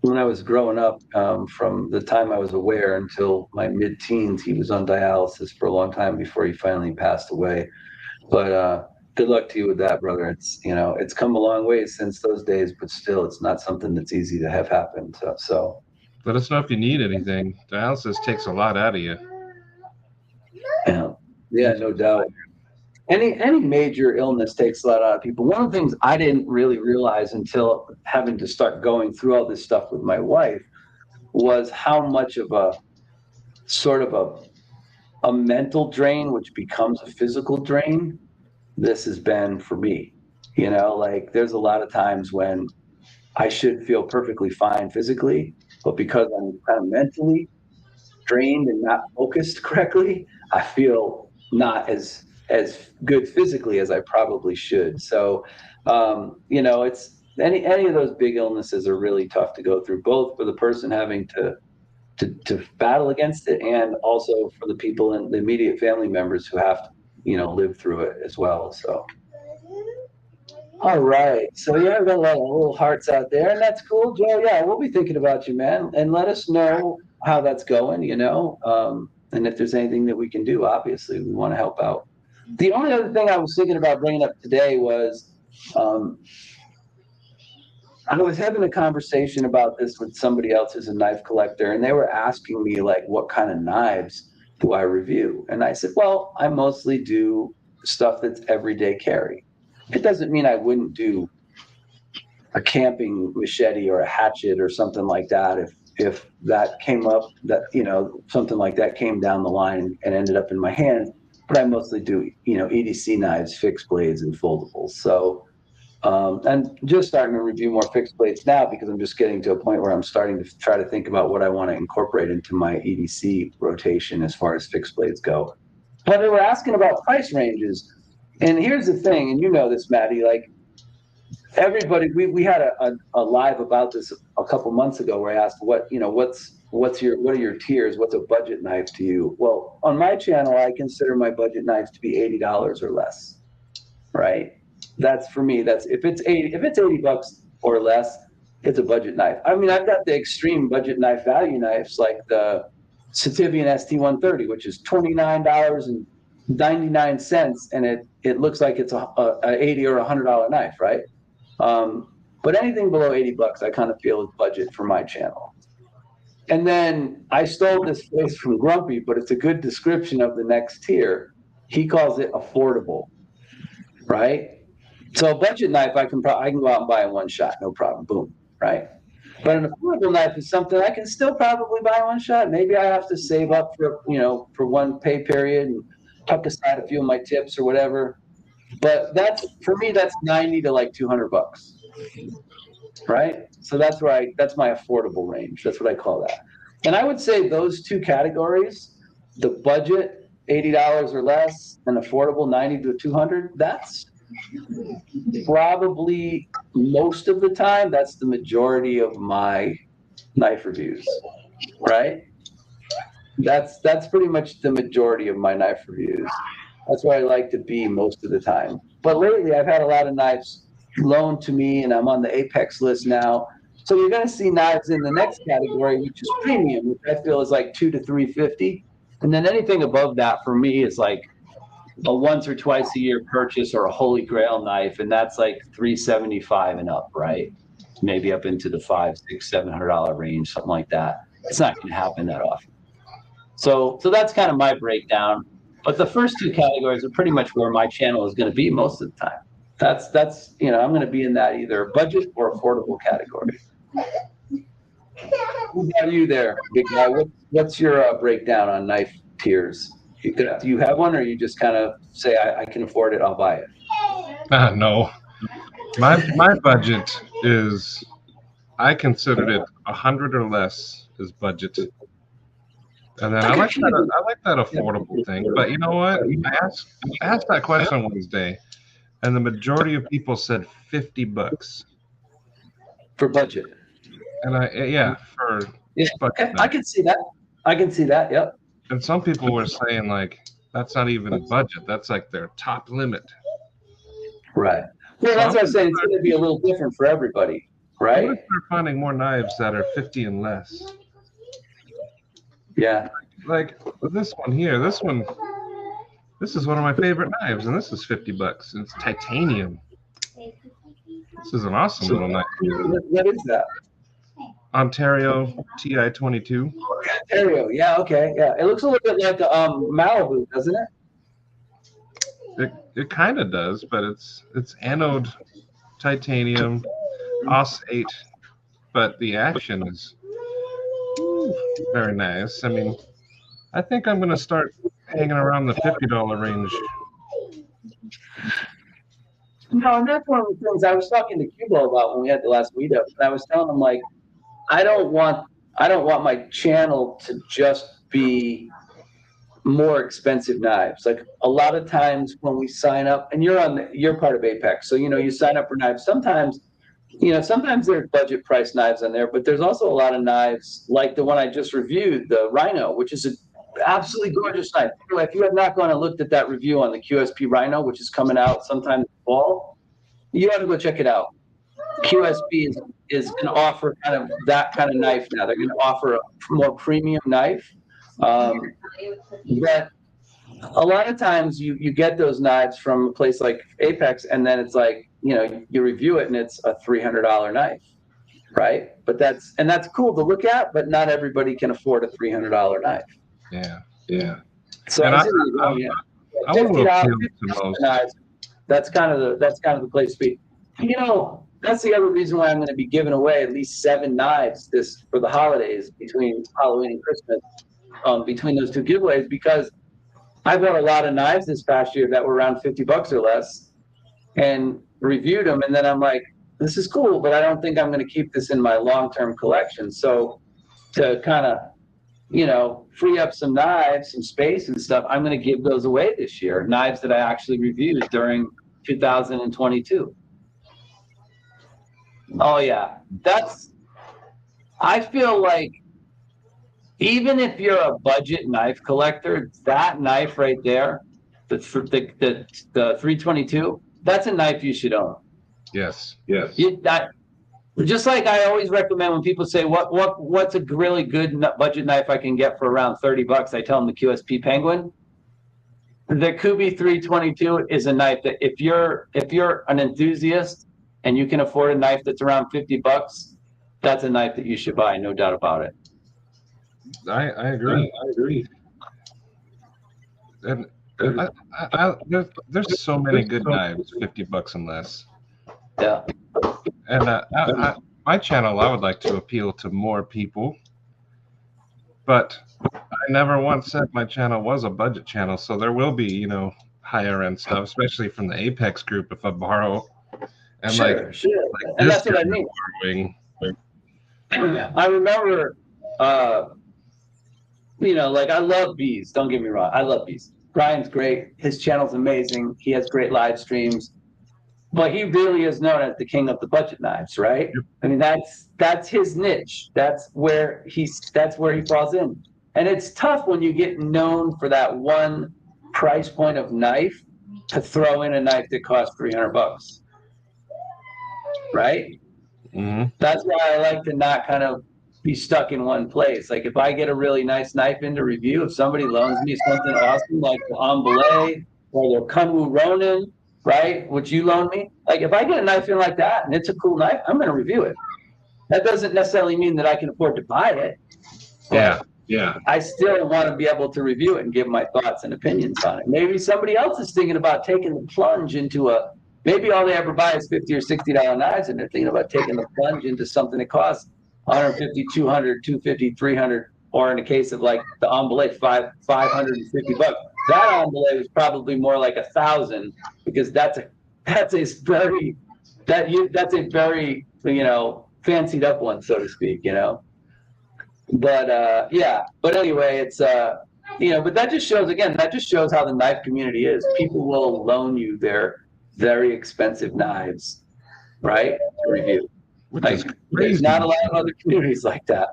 Speaker 1: when I was growing up, from the time I was aware until my mid-teens, he was on dialysis for a long time before he finally passed away. But good luck to you with that, brother. It's come a long way since those days, but still, it's not something that's easy to have happen. So.
Speaker 2: Let us know if you need anything. Dialysis takes a lot out of you.
Speaker 1: Yeah, no doubt. Any major illness takes a lot out of people. One of the things I didn't really realize until having to start going through all this stuff with my wife was how much of a sort of a mental drain, which becomes a physical drain, this has been for me. Like there's a lot of times when I should feel perfectly fine physically, but because I'm kind of mentally drained and not focused correctly, I feel not as good physically as I probably should. So, it's any of those big illnesses are really tough to go through, both for the person having to battle against it, and also for the people and the immediate family members who have to, live through it as well. So. All right. So yeah, I've got a lot of little hearts out there, and that's cool, Joe. Yeah, we'll be thinking about you, man, and let us know how that's going. And if there's anything that we can do, obviously we want to help out. The only other thing I was thinking about bringing up today was, um, I was having a conversation about this with somebody else who's a knife collector, and they were asking me like, what kind of knives do I review? And I said, well, I mostly do stuff that's everyday carry. It doesn't mean I wouldn't do a camping machete or a hatchet or something like that if that came up, that something like that came down the line and ended up in my hand. But I mostly do EDC knives, fixed blades, and foldables. So and just starting to review more fixed blades now, because I'm just getting to a point where I'm starting to try to think about what I want to incorporate into my EDC rotation as far as fixed blades go. But they were asking about price ranges, and here's the thing, and you know this, Maddie, like everybody, we had a live about this a couple months ago where I asked what are your tiers? What's a budget knife to you? Well, on my channel, I consider my budget knives to be $80 or less, right? That's for me. That's if it's $80 or less, it's a budget knife. I mean, I've got the extreme budget knife value knives like the Sativian ST130, which is $29.99, and it looks like it's a $80 or $100 knife, right? But anything below $80, I kind of feel is budget for my channel. And then I stole this phrase from Grumpy, but it's a good description of the next tier. He calls it affordable, right? So a budget knife, I can go out and buy in one shot, no problem, boom, right? But an affordable knife is something I can still probably buy in one shot. Maybe I have to save up for one pay period and tuck aside a few of my tips or whatever. But for me, that's 90 to like $200, right? So that's my affordable range. That's what I call that. And I would say those two categories, the budget $80 or less, and affordable 90 to 200, that's probably most of the time, that's the majority of my knife reviews, right? That's pretty much the majority of my knife reviews. That's where I like to be most of the time. But lately, I've had a lot of knives loaned to me, and I'm on the Apex list now. So you're going to see knives in the next category, which is premium, which I feel is like $200 to $350, and then anything above that for me is like a once or twice a year purchase or a holy grail knife, and that's like $375 and up, right? Maybe up into the $500, $600, $700 range, something like that. It's not going to happen that often. So that's kind of my breakdown. But the first two categories are pretty much where my channel is going to be most of the time. That's I'm going to be in that either budget or affordable category. Who about you there, big guy? What's your breakdown on knife tiers? Do you have one, or you just kind of say, I can afford it, I'll buy it?
Speaker 2: No, my budget is, I considered it 100 or less is budget. And then I like that affordable thing. But you know what? I asked that question on Wednesday, and the majority of people said $50
Speaker 1: for budget.
Speaker 2: And for budget.
Speaker 1: Okay. I can see that. Yep.
Speaker 2: And some people were saying like that's not even budget. That's like their top limit.
Speaker 1: Right. Well, that's what I'm saying. It's going to be a little different for everybody, right?
Speaker 2: What if we're finding more knives that are 50 and less?
Speaker 1: Yeah.
Speaker 2: Like this one here. This is one of my favorite knives, and this is $50. And it's titanium. This is an awesome little knife.
Speaker 1: What is that?
Speaker 2: Ontario TI-22.
Speaker 1: Ontario, yeah, okay, yeah. It looks a little bit like Malibu, doesn't it?
Speaker 2: It kind of does, but it's anode titanium, OS 8, but the action is very nice. I mean, I think I'm going to start hanging around the $50 range.
Speaker 1: No, and that's one of the things I was talking to Cubo about when we had the last meetup. And I was telling him like, I don't want my channel to just be more expensive knives. Like a lot of times when we sign up, and you're part of Apex, so you sign up for knives. Sometimes there's budget price knives on there, but there's also a lot of knives like the one I just reviewed, the Rhino, which is an absolutely gorgeous knife. Anyway, if you have not gone and looked at that review on the QSP Rhino, which is coming out sometime in the fall, you ought to go check it out. QSP is going to offer kind of that kind of knife now. They're going to offer a more premium knife. That a lot of times you get those knives from a place like Apex, and then it's like, you review it and it's a $300 knife, right? But that's cool to look at, but not everybody can afford a $300 knife.
Speaker 2: Yeah.
Speaker 1: So
Speaker 2: And
Speaker 1: I
Speaker 2: I
Speaker 1: see where you're going, yeah.
Speaker 2: want to appeal
Speaker 1: $50
Speaker 2: to most.
Speaker 1: knives, that's kind of the place to be. That's the other reason why I'm going to be giving away at least 7 knives for the holidays between Halloween and Christmas, between those 2 giveaways, because I bought a lot of knives this past year that were around $50 or less, and reviewed them, and then I'm like, this is cool, but I don't think I'm going to keep this in my long-term collection. So to kind of, free up some knives, some space and stuff, I'm going to give those away this year. Knives that I actually reviewed during 2022. Oh yeah, I feel like even if you're a budget knife collector, that knife right there, the 322, that's a knife you should own.
Speaker 2: Yes.
Speaker 1: Just like I always recommend when people say what's a really good budget knife I can get for around $30, I tell them the QSP Penguin. The Kubi 322 is a knife that if you're an enthusiast and you can afford a knife that's around $50, that's a knife that you should buy, no doubt about it.
Speaker 2: I agree. And there's so many good knives, $50 and less.
Speaker 1: Yeah.
Speaker 2: And my channel, I would like to appeal to more people, but I never once said my channel was a budget channel. So there will be, higher end stuff, especially from the Apex group if I borrow. And
Speaker 1: Sure.
Speaker 2: like
Speaker 1: And
Speaker 2: this
Speaker 1: that's what I
Speaker 2: kind of
Speaker 1: mean.
Speaker 2: borrowing.
Speaker 1: I remember, I love Bees. Don't get me wrong. I love Bees. Brian's great. His channel's amazing. He has great live streams. But he really is known as the king of the budget knives, right? I mean, that's his niche. That's where he falls in. And it's tough when you get known for that one price point of knife to throw in a knife that costs $300, right?
Speaker 2: Mm-hmm.
Speaker 1: That's why I like to not kind of be stuck in one place. Like if I get a really nice knife into review, if somebody loans me something awesome like the Embele or the Kunwu Ronin, right, which you loan me, like if I get a knife in like that and it's a cool knife, I'm going to review it. That doesn't necessarily mean that I can afford to buy it.
Speaker 2: Yeah.
Speaker 1: I still want to be able to review it and give my thoughts and opinions on it. Maybe somebody else is thinking about taking the plunge into maybe all they ever buy is $50 or $60 knives, and they're thinking about taking the plunge into something that costs 150, 200, 250, 300, or in the case of like the Embele, $550. That Embele was probably more like 1,000, because that's a very fancied up one, so to speak, But but anyway, it's but that just shows how the knife community is. People will loan you their very expensive knives, right, to review. Like there's not a lot of other communities like that.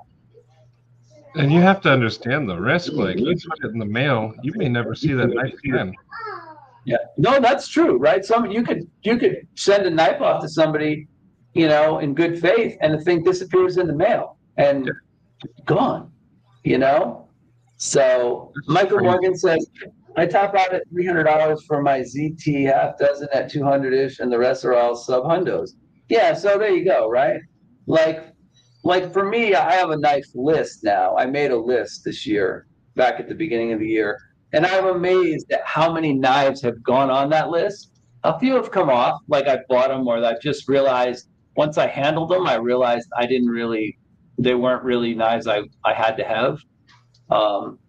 Speaker 2: And you have to understand the risk. Like you put it in the mail, you may never see that knife again.
Speaker 1: Yeah, no, that's true, right? You could send a knife off to somebody, in good faith, and the thing disappears in the mail and gone, So Michael Morgan says, I top out at $300 for my ZT half dozen at 200-ish, and the rest are all sub-hundos. Yeah, so there you go, right? Like for me, I have a knife list now. I made a list this year, back at the beginning of the year, and I'm amazed at how many knives have gone on that list. A few have come off, like I bought them, or I just realized once I handled them, I realized they weren't really knives I had to have.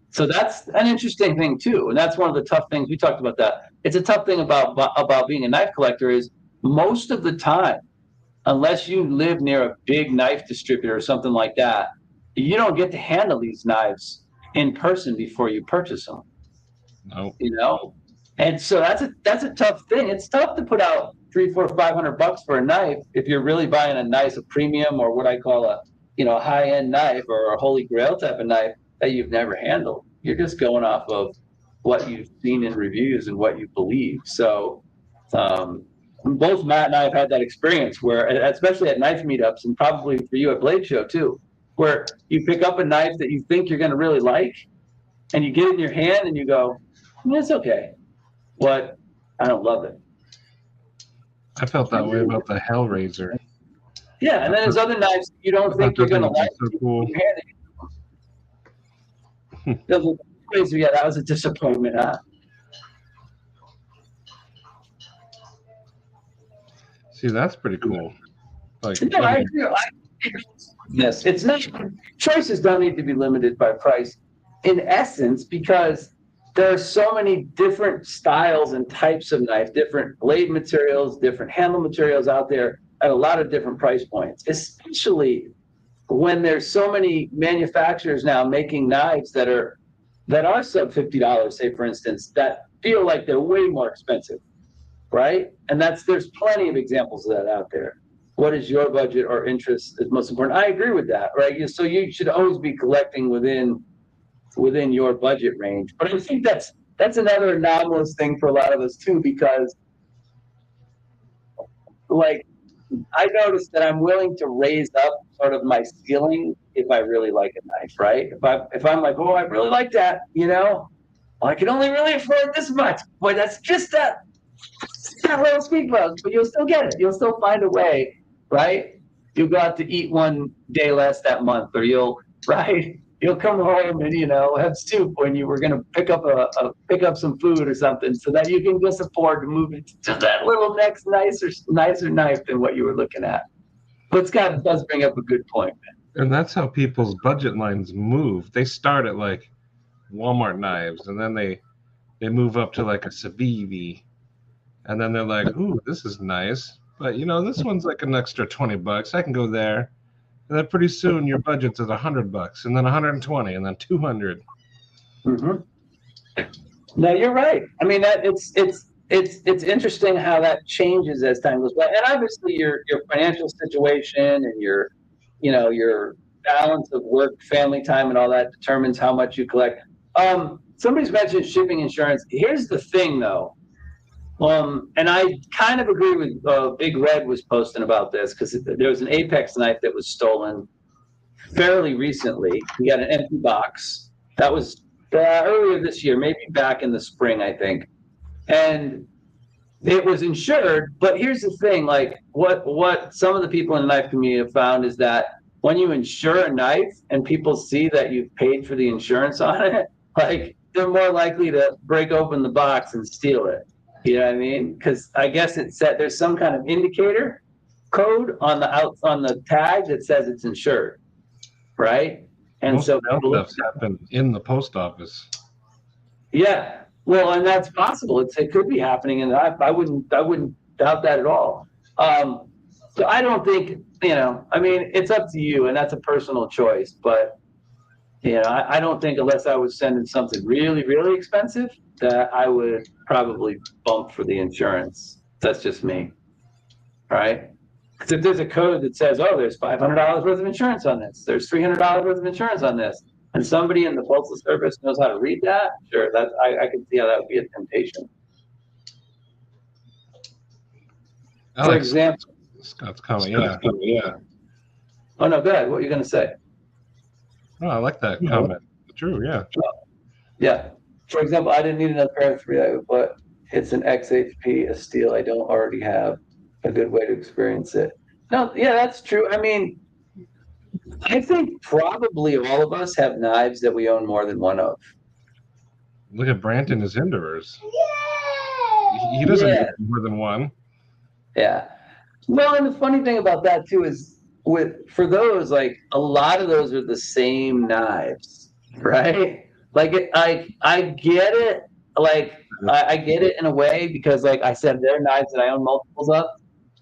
Speaker 1: So that's an interesting thing too, and that's one of the tough things we talked about. That it's a tough thing about being a knife collector is most of the time, unless you live near a big knife distributor or something like that, you don't get to handle these knives in person before you purchase them.
Speaker 2: No.
Speaker 1: You know, and so that's a tough thing. It's tough to put out $300, $400, $500 for a knife if you're really buying a premium, or what I call a high end knife, or a holy grail type of knife that you've never handled. You're just going off of what you've seen in reviews and what you believe. So both Matt and I have had that experience where, especially at knife meetups, and probably for you at Blade Show too, where you pick up a knife that you think you're going to really like, and you get it in your hand and you go, it's okay, but I don't love it.
Speaker 2: I felt that way about the Hellraiser.
Speaker 1: Yeah, and then there's other knives you don't think you're going to like.
Speaker 2: So cool.
Speaker 1: Yeah, that was a disappointment, huh?
Speaker 2: See, that's pretty cool. Like,
Speaker 1: No, I agree. Yes, it's not. Choices don't need to be limited by price, in essence, because there are so many different styles and types of knife, different blade materials, different handle materials out there at a lot of different price points, especially when there's so many manufacturers now making knives that are sub $50, say, for instance, that feel like they're way more expensive, right? And there's plenty of examples of that out there. What is your budget or interest is most important? I agree with that, right? So you should always be collecting within your budget range. But I think that's another anomalous thing for a lot of us too, because like I noticed that I'm willing to raise up sort of my ceiling if I really like a knife, right? If I'm like, oh, I really like that, I can only really afford this much. Boy, that's just that little speed bumps, but you'll still get it. You'll still find a way, right? You'll go out to eat one day less that month, or you'll come home and have soup when you were going to pick up some food or something, so that you can just afford to move it to that little next nicer knife than what you were looking at. But Scott does bring up a good point, man.
Speaker 2: And that's how people's budget lines move. They start at like Walmart knives, and then they move up to like a Civivi, and then they're like, ooh, this is nice, but this one's like an extra $20. I can go there. And then pretty soon your budget's at $100, and then 120, and then 200.
Speaker 1: Mm-hmm. No, you're right. I mean, that it's interesting how that changes as time goes by, and obviously your financial situation and your balance of work, family time, and all that determines how much you collect. Somebody's mentioned shipping insurance. Here's the thing, though. And I kind of agree with Big Red was posting about this, because there was an Apex knife that was stolen fairly recently. He got an empty box. That was earlier this year, maybe back in the spring, I think. And it was insured, but here's the thing, like what some of the people in the knife community have found is that when you insure a knife and people see that you've paid for the insurance on it, like they're more likely to break open the box and steal it. You know what I mean? Because I guess it said there's some kind of indicator code on the tag that says it's insured, right? And
Speaker 2: most
Speaker 1: so
Speaker 2: stuff's happened in the post office.
Speaker 1: Yeah, well, and that's possible. It could be happening, and I wouldn't doubt that at all. So I don't think I mean, it's up to you, and that's a personal choice. But I don't think, unless I was sending something really, really expensive, that I would probably bump for the insurance. That's just me, right? Because if there's a code that says, oh, there's $500 worth of insurance on this, there's $300 worth of insurance on this, and somebody in the Postal Service knows how to read that, sure, I can see how that would be a temptation. For example,
Speaker 2: Scott's comment, yeah.
Speaker 1: Oh, no, go ahead. What are you going to say?
Speaker 2: Oh, I like that comment. True, yeah.
Speaker 1: Yeah. For example, I didn't need another pair of 3, but it's an XHP, a steel I don't already have. A good way to experience it. No, yeah, that's true. I mean, I think probably all of us have knives that we own more than one of.
Speaker 2: Look at Branton is into hers. He doesn't need more than one.
Speaker 1: Yeah. Well, and the funny thing about that too is for those, like a lot of those are the same knives, right? Like I get it. Like I get it in a way, because like I said, there are knives that I own multiples of.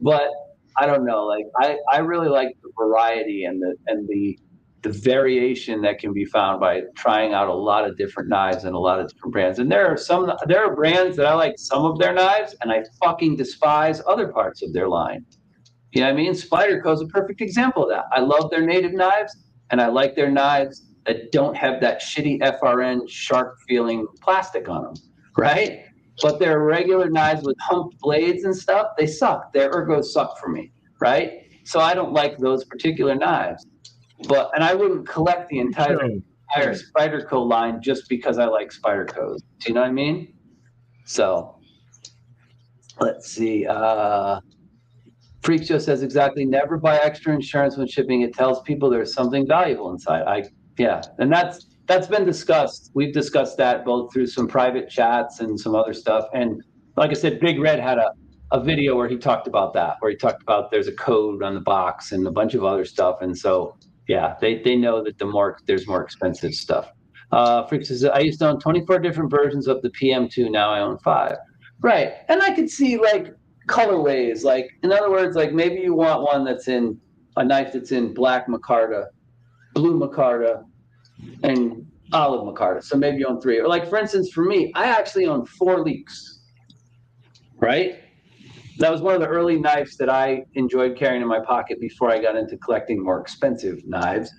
Speaker 1: But I don't know. Like I really like the variety and the variation that can be found by trying out a lot of different knives and a lot of different brands. And there are brands that I like some of their knives, and I fucking despise other parts of their line. You know what I mean? Spyderco is a perfect example of that. I love their native knives, and I like their knives that don't have that shitty FRN sharp feeling plastic on them, right? But their regular knives with humped blades and stuff, they suck. Their ergos suck for me, right? So I don't like those particular knives. And I wouldn't collect the entire Spyderco line just because I like Spydercos. Do you know what I mean? So let's see. Freak Show says exactly. Never buy extra insurance when shipping. It tells people there's something valuable inside. And that's been discussed. We've discussed that both through some private chats and some other stuff. And like I said, Big Red had a video where he talked about that, where he talked about there's a code on the box and a bunch of other stuff. And so, yeah, they know that there's more expensive stuff. Freak says, I used to own 24 different versions of the PM2. Now I own 5. Right. And I could see like colorways, like in other words, like maybe you want one that's in a knife that's in black micarta, blue micarta, and olive micarta. So maybe you own 3. Or like for instance, for me, I actually own 4 leaks. Right? That was one of the early knives that I enjoyed carrying in my pocket before I got into collecting more expensive knives.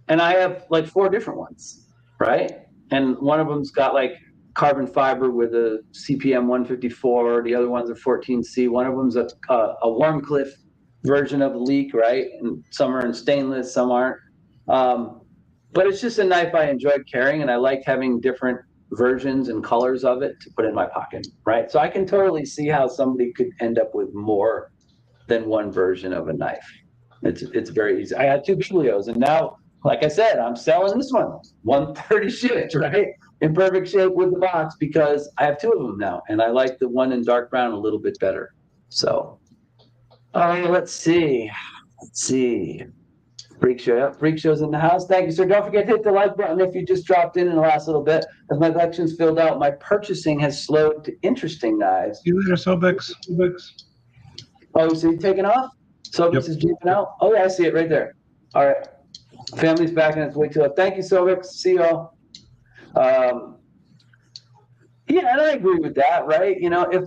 Speaker 1: And I have like 4 different ones, right? And one of them's got like carbon fiber with a CPM 154. The other ones are 14C. One of them's a Warmcliffe version of a leak, right? And some are in stainless, some aren't. But it's just a knife I enjoyed carrying, and I liked having different versions and colors of it to put in my pocket, right? So I can totally see how somebody could end up with more than one version of a knife. It's very easy. I had 2 Biblios, and now, like I said, I'm selling this one 130 shipped, right? In perfect shape with the box because I have 2 of them now, and I like the one in dark brown a little bit better. So, let's see. Freak Show, yep. Freak Show's in the house. Thank you, sir. Don't forget to hit the like button if you just dropped in the last little bit. As my collection's filled out, my purchasing has slowed to interesting knives.
Speaker 2: See you later, Sobex.
Speaker 1: Oh, so you taking off? Sobex is jeeping out? Oh, yeah, I see it right there. All right. Family's back and it's way too up. Thank you, Sobex. See y'all. Yeah, and I agree with that, right? You know, if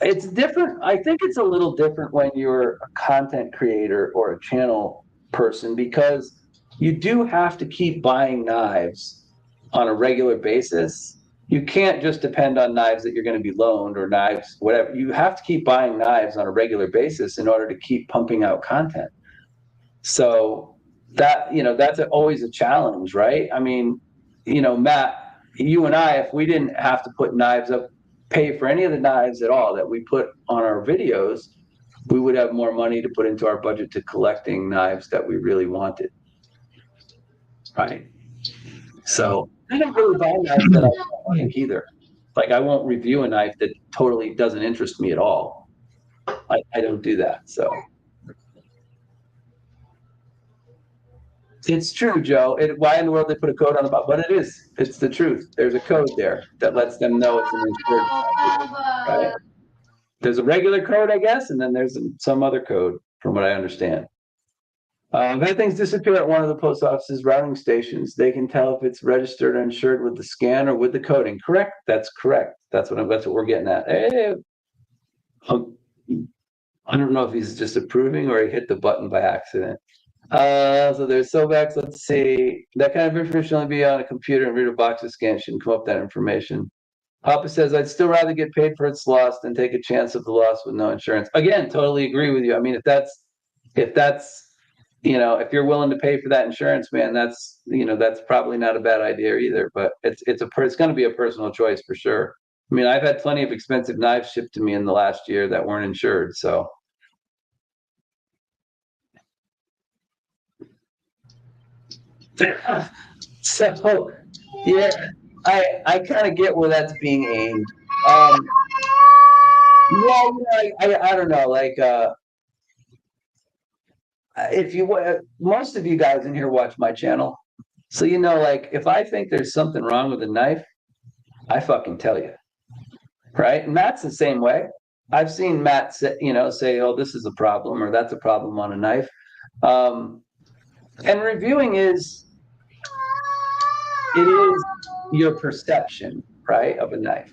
Speaker 1: it's different, I think it's a little different when you're a content creator or a channel person because you do have to keep buying knives on a regular basis. You can't just depend on knives that you're going to be loaned or knives, whatever. You have to keep buying knives on a regular basis in order to keep pumping out content. So that, you know, that's always a challenge, right? I mean, you know, Matt, you and I, if we didn't have to put knives up, pay for any of the knives at all that we put on our videos, we would have more money to put into our budget to collecting knives that we really wanted. Right. So I don't really buy knives that I don't like either. Like I won't review a knife that totally doesn't interest me at all. I don't do that. So it's true, Joe. Why in the world they put a code on the bottom? But it is. It's the truth. There's a code there that lets them know it's an insured. Right? There's a regular code, I guess, and then there's some other code, from what I understand. I've had things disappear at one of the post office's routing stations. They can tell if it's registered or insured with the scan or with the coding. Correct? That's correct. That's what we're getting at. Hey, I don't know if he's just approving or he hit the button by accident. So there's Sobex. Let's see. That kind of information should only be on a computer and read a box of scan shouldn't come up that information. Papa says, I'd still rather get paid for its loss than take a chance of the loss with no insurance. Again, totally agree with you. I mean, if that's, you know, if you're willing to pay for that insurance, man, that's, you know, that's probably not a bad idea either, but it's going to be a personal choice for sure. I mean, I've had plenty of expensive knives shipped to me in the last year that weren't insured. So. So, yeah, I kind of get where that's being aimed. Yeah, you know, I don't know, like, if you, most of you guys in here watch my channel. So, you know, like, if I think there's something wrong with a knife, I fucking tell you. Right? And that's the same way. I've seen Matt say, "Oh, this is a problem or that's a problem on a knife." And reviewing it is your perception, right, of a knife.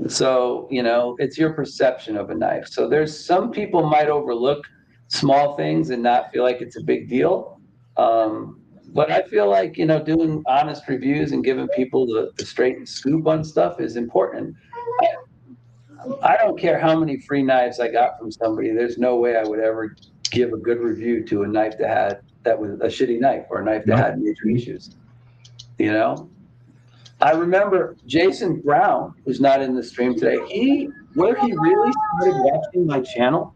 Speaker 1: So, it's your perception of a knife. So there's some people might overlook small things and not feel like it's a big deal. But I feel like, doing honest reviews and giving people the straight scoop on stuff is important. I don't care how many free knives I got from somebody. There's no way I would ever give a good review to a knife that was a shitty knife or a knife that had major issues. I remember Jason Brown, who's not in the stream today, where he really started watching my channel,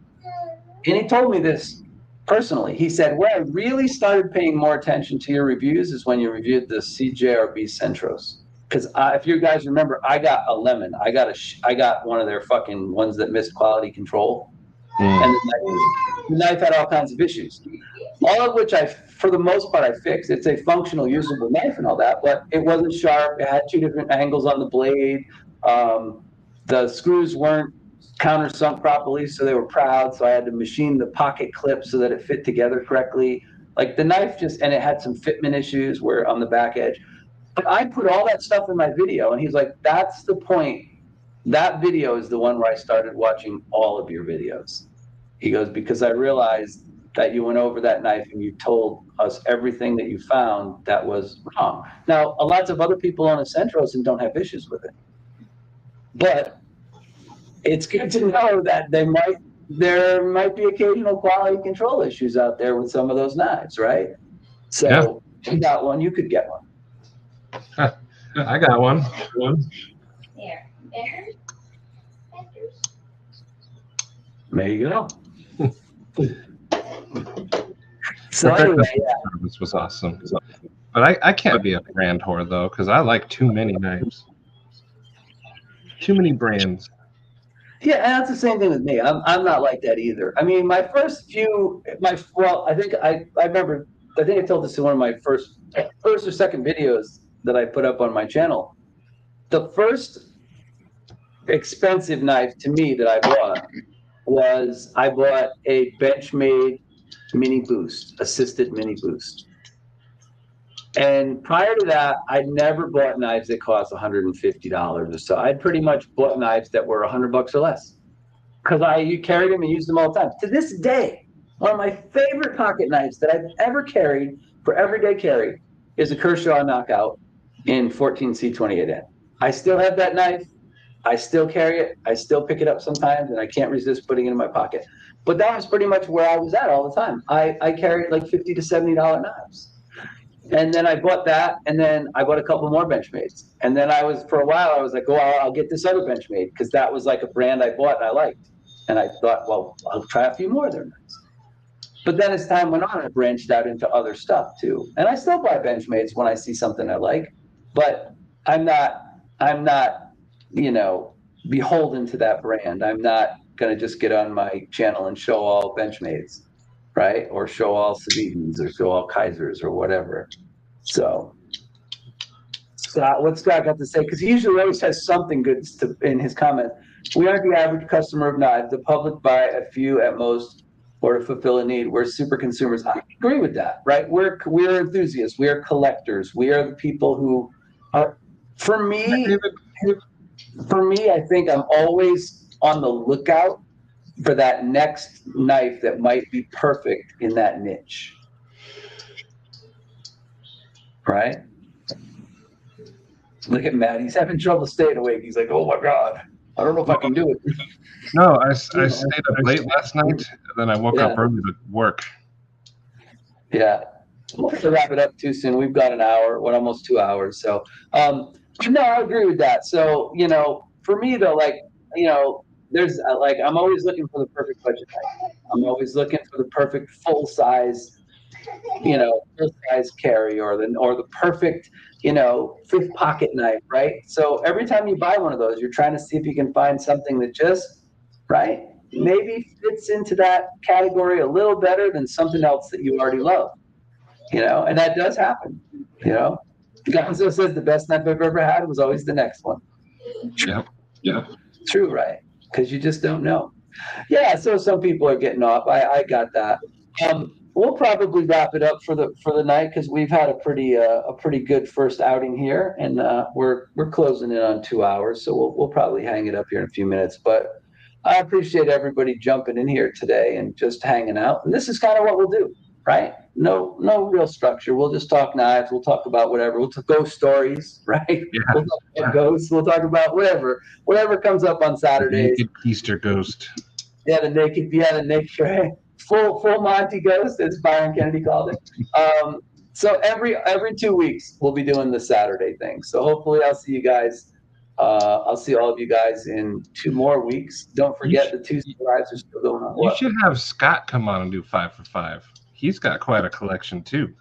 Speaker 1: and he told me this personally. He said, where I really started paying more attention to your reviews is when you reviewed the CJRB Centros. Because if you guys remember, I got a lemon. I got one of their fucking ones that missed quality control. And the knife had all kinds of issues. All of which for the most part, I fixed. It's a functional, usable knife and all that, but it wasn't sharp. It had two different angles on the blade. The screws weren't countersunk properly, so they were proud. So I had to machine the pocket clip so that it fit together correctly. Like the knife and it had some fitment issues where on the back edge. But I put all that stuff in my video, and he's like, that's the point. That video is the one where I started watching all of your videos. He goes, because I realized that you went over that knife and you told us everything that you found that was wrong. Now, lots of other people own a Centros and don't have issues with it. But it's good to know that there might be occasional quality control issues out there with some of those knives, right? So if you got one, you could get one.
Speaker 2: I got one.
Speaker 1: There you go. So anyway,
Speaker 2: this was awesome. But I can't be a brand whore though, because I like too many knives, too many brands.
Speaker 1: Yeah, and that's the same thing with me. I'm not like that either. I mean, my first few, I think I remember. I think I told this in one of my first or second videos that I put up on my channel. The first expensive knife to me that I bought was I bought a Benchmade mini boost, assisted mini boost. And prior to that, I never bought knives that cost $150 or so. I'd pretty much bought knives that were $100 or less because you carried them and used them all the time. To this day, one of my favorite pocket knives that I've ever carried for everyday carry is a Kershaw Knockout in 14C28N. I still have that knife. I still carry it. I still pick it up sometimes, and I can't resist putting it in my pocket. But that was pretty much where I was at all the time. I carried like $50 to $70 knives. And then I bought that, and then I bought a couple more Benchmades. And then for a while, I was like, I'll get this other Benchmade, because that was like a brand I bought and I liked. And I thought, well, I'll try a few more of their knives. But then as time went on, I branched out into other stuff too. And I still buy Benchmades when I see something I like, but I'm not, beholden to that brand. I'm not going to just get on my channel and show all Benchmades, right? Or show all Savitans or show all Kaisers or whatever. So Scott, what's Scott got to say? Because he usually always has something good in his comment. We aren't the average customer of knives. The public buy a few at most or to fulfill a need. We're super consumers. I agree with that, right? We're enthusiasts. We are collectors. We are the people who are, for me, I think I'm always on the lookout for that next knife that might be perfect in that niche. Right? Look at Matt. He's having trouble staying awake. He's like, oh my God, I don't know if I can do it.
Speaker 2: No, I stayed up late last night, and then I woke up early to work.
Speaker 1: Yeah. We'll have to wrap it up too soon. We've got an hour, almost 2 hours. So, no, I agree with that. So, for me though, there's I'm always looking for the perfect budget knife. I'm always looking for the perfect full size carry or the perfect, fifth pocket knife, right? So every time you buy one of those, you're trying to see if you can find something that just, right, maybe fits into that category a little better than something else that you already love, and that does happen, Gonzo says the best knife I've ever had was always the next one.
Speaker 2: Yeah.
Speaker 1: True, right? because you just don't know. Yeah, so some people are getting off. I got that. We'll probably wrap it up for the night because we've had a pretty good first outing here, and we're closing in on 2 hours, so we'll probably hang it up here in a few minutes. But I appreciate everybody jumping in here today and just hanging out. And this is kind of what we'll do, right? No real structure. We'll just talk knives. We'll talk about whatever. We'll talk ghost stories, right?
Speaker 2: Yeah.
Speaker 1: We'll talk about ghosts. We'll talk about whatever comes up on Saturdays.
Speaker 2: Naked Easter ghost.
Speaker 1: Yeah, the naked, right? Full Monty ghost, as Byron Kennedy called it. So every 2 weeks we'll be doing the Saturday thing. So hopefully I'll see you guys. I'll see all of you guys in 2 more weeks. Don't forget the Tuesday lives are still going on.
Speaker 2: You should have Scott come on and do 5 for 5. He's got quite a collection too,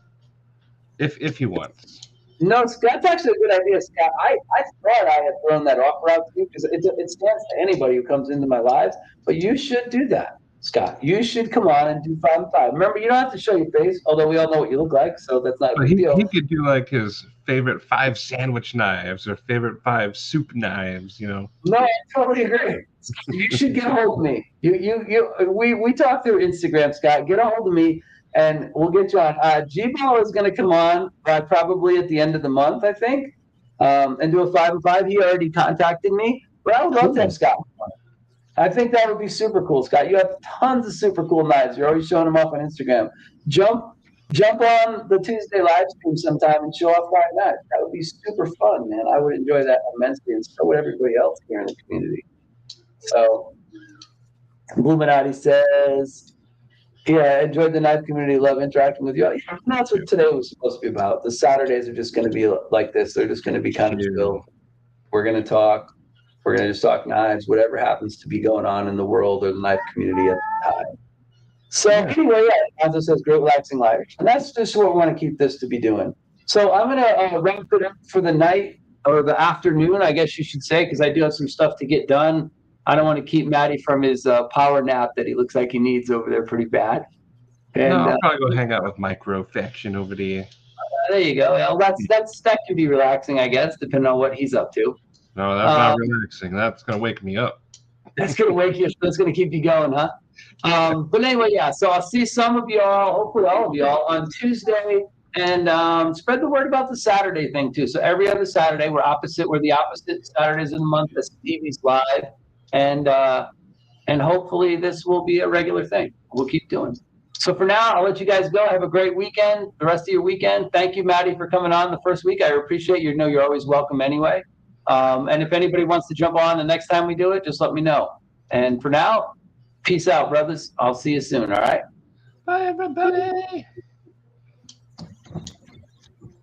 Speaker 2: if he wants.
Speaker 1: No, that's actually a good idea, Scott. I thought I had thrown that offer out to you because it stands to anybody who comes into my lives. But you should do that, Scott. You should come on and do 5 and 5. Remember, you don't have to show your face, although we all know what you look like, so that's not a big deal.
Speaker 2: He could do like his favorite 5 sandwich knives or favorite 5 soup knives, No,
Speaker 1: I totally agree. You should get a hold of me. We talk through Instagram, Scott. Get a hold of me, and we'll get you on. G-Ball is going to come on probably at the end of the month, I think, and do a 5 and 5. He already contacted me, but I would love to have Scott on. I think that would be super cool, Scott. You have tons of super cool knives. You're always showing them off on Instagram. Jump on the Tuesday live stream sometime and show off 5 knives. That would be super fun, man. I would enjoy that immensely, and so would everybody else here in the community. So, Illuminati says, yeah, enjoyed the knife community, love interacting with you. Yeah, that's what today was supposed to be about. The Saturdays are just going to be like this. They're just going to be kind of chill. We're going to talk. We're going to just talk knives, whatever happens to be going on in the world or the knife community at the time. So anyway, yeah, Alonzo says, great relaxing life. And that's just what we want to keep this to be doing. So I'm going to wrap it up for the night or the afternoon, I guess you should say, because I do have some stuff to get done. I don't want to keep Matty from his power nap that he looks like he needs over there pretty bad. And,
Speaker 2: I'll probably go hang out with Microfaction over there.
Speaker 1: There you go. Well, that can be relaxing, I guess, depending on what he's up to.
Speaker 2: No, that's not relaxing. That's going to wake me up.
Speaker 1: That's going to wake you. That's going to keep you going, huh? But anyway, yeah. So I'll see some of y'all, hopefully all of y'all, on Tuesday, and spread the word about the Saturday thing too. So every other Saturday, we're the opposite Saturdays of the month as Stevie's live, and hopefully this will be a regular thing. We'll keep doing. So for now, I'll let you guys go. Have a great weekend. The rest of your weekend. Thank you, Maddie, for coming on the first week. I appreciate you. You're always welcome anyway. And if anybody wants to jump on the next time we do it, just let me know. And for now, peace out, brothers. I'll see you soon, all right?
Speaker 2: Bye, everybody.